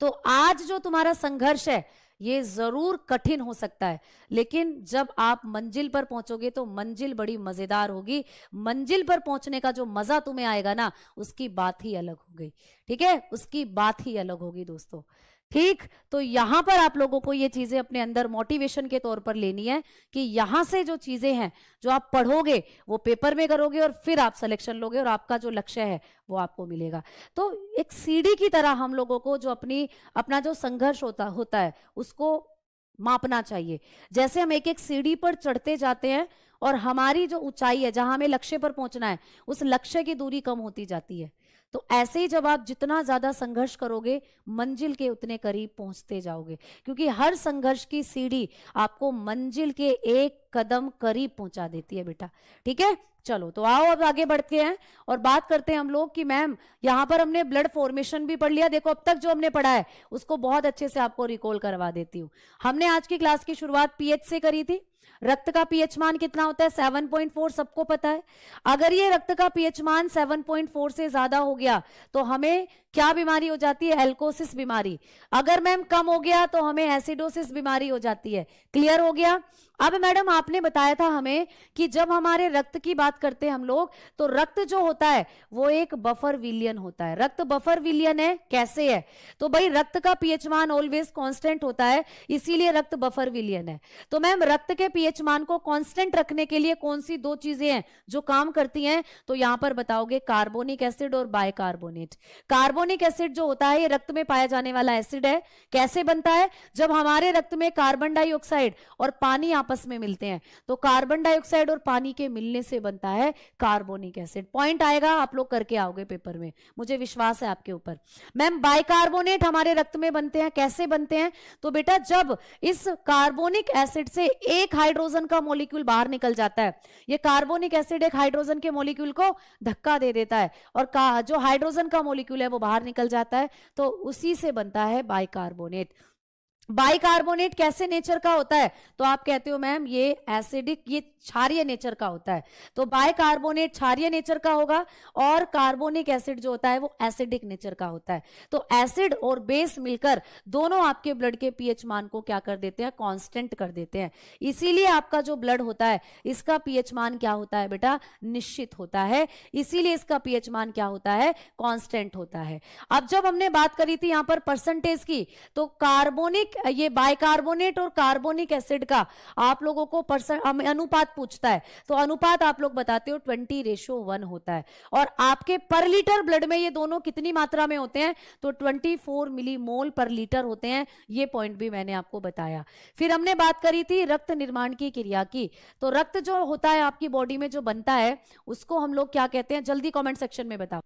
तो आज जो तुम्हारा संघर्ष है ये जरूर कठिन हो सकता है, लेकिन जब आप मंजिल पर पहुंचोगे तो मंजिल बड़ी मजेदार होगी। मंजिल पर पहुंचने का जो मजा तुम्हें आएगा ना, उसकी बात ही अलग होगी। ठीक है, उसकी बात ही अलग होगी दोस्तों। ठीक, तो यहां पर आप लोगों को ये चीजें अपने अंदर मोटिवेशन के तौर पर लेनी है कि यहां से जो चीजें हैं जो आप पढ़ोगे वो पेपर में करोगे और फिर आप सिलेक्शन लोगे और आपका जो लक्ष्य है वो आपको मिलेगा। तो एक सीढ़ी की तरह हम लोगों को जो अपना जो संघर्ष होता है उसको मापना चाहिए। जैसे हम एक एक सीढ़ी पर चढ़ते जाते हैं और हमारी जो ऊंचाई है, जहां हमें लक्ष्य पर पहुंचना है, उस लक्ष्य की दूरी कम होती जाती है। तो ऐसे ही जब आप जितना ज्यादा संघर्ष करोगे मंजिल के उतने करीब पहुंचते जाओगे, क्योंकि हर संघर्ष की सीढ़ी आपको मंजिल के एक कदम करीब पहुंचा देती है बेटा। ठीक है, चलो तो आओ अब आगे बढ़ते हैं और बात करते हैं हम लोग कि मैम यहां पर हमने ब्लड फॉर्मेशन भी पढ़ लिया। देखो अब तक जो हमने पढ़ा है उसको बहुत अच्छे से आपको रिकॉल करवा देती हूँ। हमने आज की क्लास की शुरुआत पीएच से करी थी। रक्त का पीएच मान कितना होता है? 7.4, सबको पता है। अगर ये रक्त का पीएच मान 7.4 से ज्यादा हो गया तो हमें क्या बीमारी हो जाती है? एल्कोसिस बीमारी। अगर मैम कम हो गया तो हमें एसिडोसिस बीमारी हो जाती है। क्लियर हो गया? अब मैडम आपने बताया था हमें कि जब हमारे रक्त की बात करते हैं हम लोग, तो रक्त जो होता है वो एक बफर विलियन होता है। रक्त बफर विलियन है। कैसे है? तो भाई रक्त का पीएच मान ऑलवेज कांस्टेंट होता है, इसीलिए रक्त बफर विलियन है। तो मैम रक्त के पीएच मान को कांस्टेंट रखने के लिए कौन सी दो चीजें हैं जो काम करती हैं? तो यहां पर बताओगे कार्बोनिक एसिड और बाइकार्बोनेट। कार्बोनिक एसिड जो होता है ये रक्त में पाया जाने वाला एसिड है। कैसे बनता है? जब हमारे रक्त में कार्बन डाइऑक्साइड और पानी आपस में मिलते हैं, तो कार्बन डाइऑक्साइड और पानी के मिलने से बनता है कार्बोनिक एसिड। पॉइंट आएगा, आप लोग करके आओगे पेपर में, मुझे विश्वास है आपके ऊपर। मैम बाइकार्बोनेट हमारे रक्त में बनते हैं। कैसे बनते हैं? तो बेटा जब इस कार्बोनिक एसिड से एक हाइड्रोजन का मॉलिक्यूल बाहर निकल जाता है, ये कार्बोनिक एसिड एक हाइड्रोजन के मॉलिक्यूल को धक्का दे देता है और जो हाइड्रोजन का मॉलिक्यूल है वो बाहर निकल जाता है, तो उसी से बनता है बाइकार्बोनेट। बाइकार्बोनेट कैसे नेचर का होता है? तो आप कहते हो मैम ये एसिडिक, ये क्षारीय नेचर का होता है। तो बाइकार्बोनेट क्षारीय नेचर का होगा और कार्बोनिक एसिड जो होता है वो एसिडिक नेचर का होता है। तो एसिड और बेस मिलकर दोनों आपके ब्लड के पीएच मान को क्या कर देते हैं? कांस्टेंट कर देते हैं। इसीलिए आपका जो ब्लड होता है इसका पीएच मान क्या होता है बेटा? निश्चित होता है। इसीलिए इसका पीएच मान क्या होता है? कांस्टेंट होता है। अब जब हमने बात करी थी यहां पर परसेंटेज की, तो कार्बोनिक, ये बाइकार्बोनेट और कार्बोनिक एसिड का आप लोगों को अनुपात पूछता है, तो अनुपात आप लोग बताते हो 20:1 होता है। और आपके पर लीटर ब्लड में ये दोनों कितनी मात्रा में होते हैं? तो 24 मिलीमोल पर लीटर होते हैं। ये पॉइंट भी मैंने आपको बताया। फिर हमने बात करी थी रक्त निर्माण की क्रिया की। तो रक्त जो होता है आपकी बॉडी में जो बनता है उसको हम लोग क्या कहते हैं? जल्दी कमेंट सेक्शन में बताओ।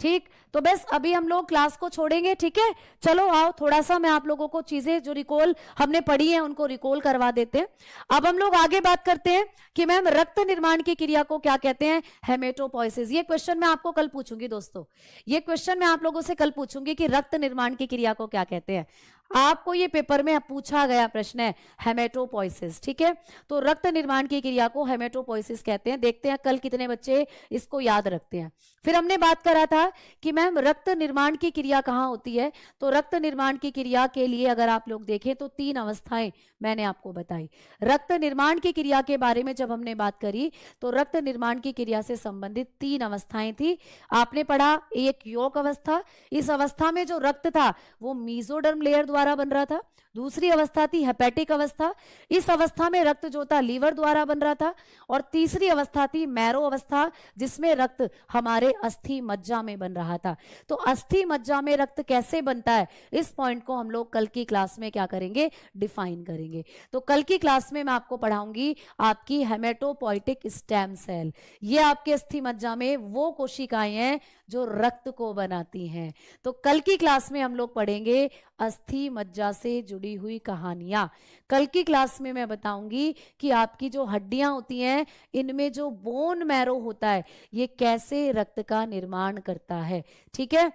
ठीक, तो बस अभी हम लोग क्लास को छोड़ेंगे, ठीक है। चलो आओ, थोड़ा सा मैं आप लोगों को चीजें जो रिकॉल हमने पढ़ी हैं उनको रिकॉल करवा देते हैं। अब हम लोग आगे बात करते हैं कि मैम रक्त निर्माण की क्रिया को क्या कहते हैं, हेमेटोपोइसिस। ये क्वेश्चन मैं आपको कल पूछूंगी दोस्तों, ये क्वेश्चन मैं आप लोगों से कल पूछूंगी कि रक्त निर्माण की क्रिया को क्या कहते हैं। आपको ये पेपर में पूछा गया प्रश्न है हेमेटोपोइसिस, ठीक है। तो रक्त निर्माण की क्रिया को हेमेटोपोइसिस कहते हैं। देखते हैं कल कितने बच्चे इसको याद रखते हैं। फिर हमने बात करा था कि मैम रक्त निर्माण की क्रिया कहाँ होती है। तो रक्त निर्माण की क्रिया के लिए अगर आप लोग देखें तो 3 अवस्थाएं मैंने आपको बताई। रक्त निर्माण की क्रिया के बारे में जब हमने बात करी तो रक्त निर्माण की क्रिया से संबंधित 3 अवस्थाएं थी। आपने पढ़ा एक यौक अवस्था, इस अवस्था में जो रक्त था वो मीजोडर्म लेयर द्वारा बन रहा था। दूसरी अवस्था थी हेपेटिक अवस्था, इस अवस्था में रक्त जो था लीवर द्वारा बन रहा था। और तीसरी अवस्था थी मैरो अवस्था, जिसमें रक्त हमारे अस्थि मज्जा में बन रहा था। तो अस्थि मज्जा में रक्त कैसे बनता है, इस पॉइंट को हम लोग कल की क्लास में क्या करेंगे, डिफाइन करेंगे। तो कल की क्लास में मैं आपको पढ़ाऊंगी आपकी हेमेटोपोइटिक स्टेम सेल। ये आपके अस्थि मज्जा में वो कोशिकाएं हैं जो रक्त को बनाती हैं। तो कल की क्लास में हम लोग पढ़ेंगे अस्थि मज्जा से जुड़ी हुई कहानियां। कल की क्लास में मैं बताऊंगी कि आपकी जो हड्डियां होती हैं इनमें जो बोन मैरो होता है ये कैसे रक्त का निर्माण करता है, ठीक है।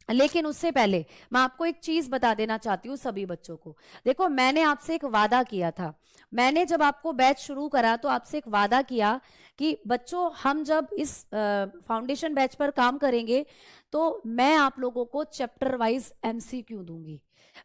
लेकिन उससे पहले मैं आपको एक चीज बता देना चाहती हूँ सभी बच्चों को। देखो मैंने आपसे एक वादा किया था, मैंने जब आपको बैच शुरू करा तो आपसे एक वादा किया कि बच्चों हम जब इस फाउंडेशन बैच पर काम करेंगे तो मैं आप लोगों को चैप्टर वाइज एमसीक्यू दूंगी,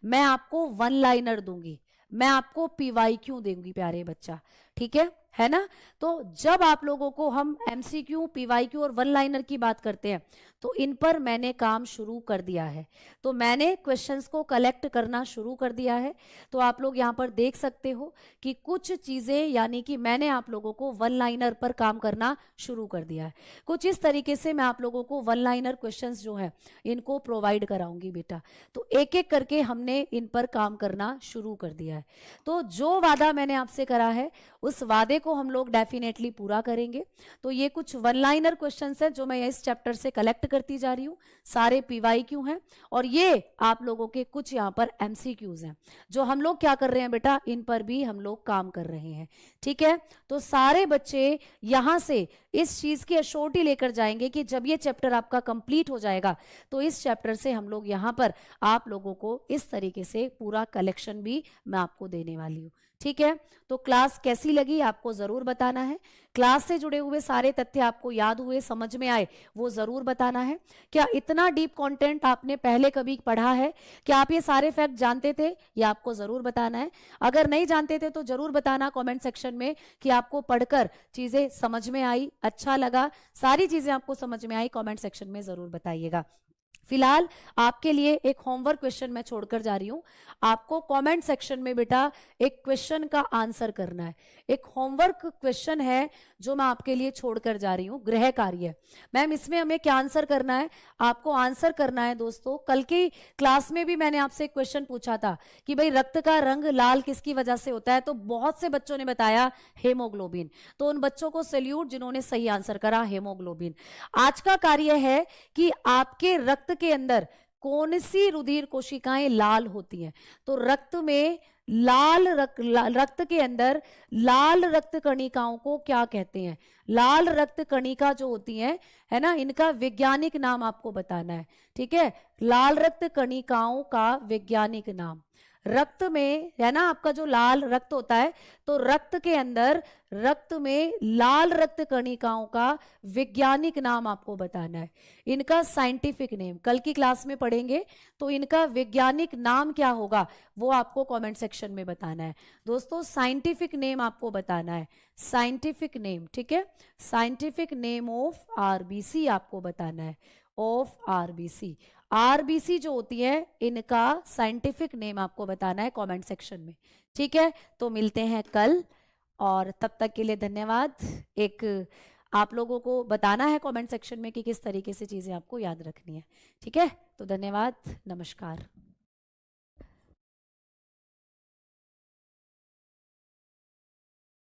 मैं आपको वन लाइनर दूंगी, मैं आपको पीवाईक्यू दूंगी प्यारे बच्चा, ठीक है ना। तो जब आप लोगों को हम एमसीक्यू, पीवाईक्यू और वन लाइनर की बात करते हैं तो इन पर मैंने काम शुरू कर दिया है। तो मैंने क्वेश्चंस को कलेक्ट करना शुरू कर दिया है। तो आप लोग यहाँ पर देख सकते हो कि कुछ चीजें यानी कि मैंने आप लोगों को वन लाइनर पर काम करना शुरू कर दिया है। कुछ इस तरीके से मैं आप लोगों को वन लाइनर क्वेश्चंस जो है इनको प्रोवाइड कराऊंगी बेटा। तो एक एक करके हमने इन पर काम करना शुरू कर दिया है। तो जो वादा मैंने आपसे करा है उस वादे को हम लोग डेफिनेटली पूरा करेंगे। तो ये कुछ वन लाइनर क्वेश्चंस हैं जो मैं इस चैप्टर से कलेक्ट करती जा रही हूँ, सारे पीवाईक्यू हैं और ये आप लोगों के कुछ यहाँ पर एमसीक्यूज हैं जो हम लोग क्या कर रहे हैं बेटा, इन पर भी हम लोग काम कर रहे हैं, ठीक है। तो सारे बच्चे यहाँ से इस चीज की अश्योरिटी लेकर जाएंगे कि जब ये चैप्टर आपका कंप्लीट हो जाएगा तो इस चैप्टर से हम लोग यहाँ पर आप लोगों को इस तरीके से पूरा कलेक्शन भी मैं आपको देने वाली हूँ, ठीक है। तो क्लास कैसी लगी आपको जरूर बताना है। क्लास से जुड़े हुए सारे तथ्य आपको याद हुए, समझ में आए, वो जरूर बताना है। क्या इतना डीप कंटेंट आपने पहले कभी पढ़ा है, क्या आप ये सारे फैक्ट जानते थे, ये आपको जरूर बताना है। अगर नहीं जानते थे तो जरूर बताना कमेंट सेक्शन में कि आपको पढ़कर चीजें समझ में आई, अच्छा लगा, सारी चीजें आपको समझ में आई, कमेंट सेक्शन में जरूर बताइएगा। फिलहाल आपके लिए एक होमवर्क क्वेश्चन मैं छोड़कर जा रही हूं। आपको कमेंट सेक्शन में बेटा एक क्वेश्चन का आंसर करना है। एक होमवर्क क्वेश्चन है जो मैं आपके लिए छोड़कर जा रही हूं, गृह कार्य। मैम इसमें हमें क्या आंसर करना है, आपको आंसर करना है दोस्तों। कल की क्लास में भी मैंने आपसे एक क्वेश्चन पूछा था कि भाई रक्त का रंग लाल किसकी वजह से होता है, तो बहुत से बच्चों ने बताया हेमोग्लोबिन। तो उन बच्चों को सैल्यूट जिन्होंने सही आंसर करा हेमोग्लोबिन। आज का कार्य है कि आपके रक्त के अंदर कौन सी रुधिर कोशिकाएं लाल होती हैं। तो रक्त में रक्त के अंदर लाल रक्त कणिकाओं को क्या कहते हैं, लाल रक्त कणिका जो होती हैं है ना, इनका वैज्ञानिक नाम आपको बताना है, ठीक है। लाल रक्त कणिकाओं का वैज्ञानिक नाम, रक्त में है ना आपका जो लाल रक्त होता है, तो रक्त के अंदर रक्त में लाल रक्त कणिकाओं का वैज्ञानिक नाम आपको बताना है। इनका साइंटिफिक नेम कल की क्लास में पढ़ेंगे, तो इनका वैज्ञानिक नाम क्या होगा वो आपको कमेंट सेक्शन में बताना है दोस्तों। साइंटिफिक नेम आपको बताना है, साइंटिफिक नेम, ठीक है। साइंटिफिक नेम ऑफ आरबीसी आपको बताना है, ऑफ आरबीसी। आरबीसी जो होती है इनका साइंटिफिक नेम आपको बताना है कमेंट सेक्शन में, ठीक है। तो मिलते हैं कल, और तब तक के लिए धन्यवाद। एक आप लोगों को बताना है कमेंट सेक्शन में कि किस तरीके से चीजें आपको याद रखनी है, ठीक है। तो धन्यवाद, नमस्कार।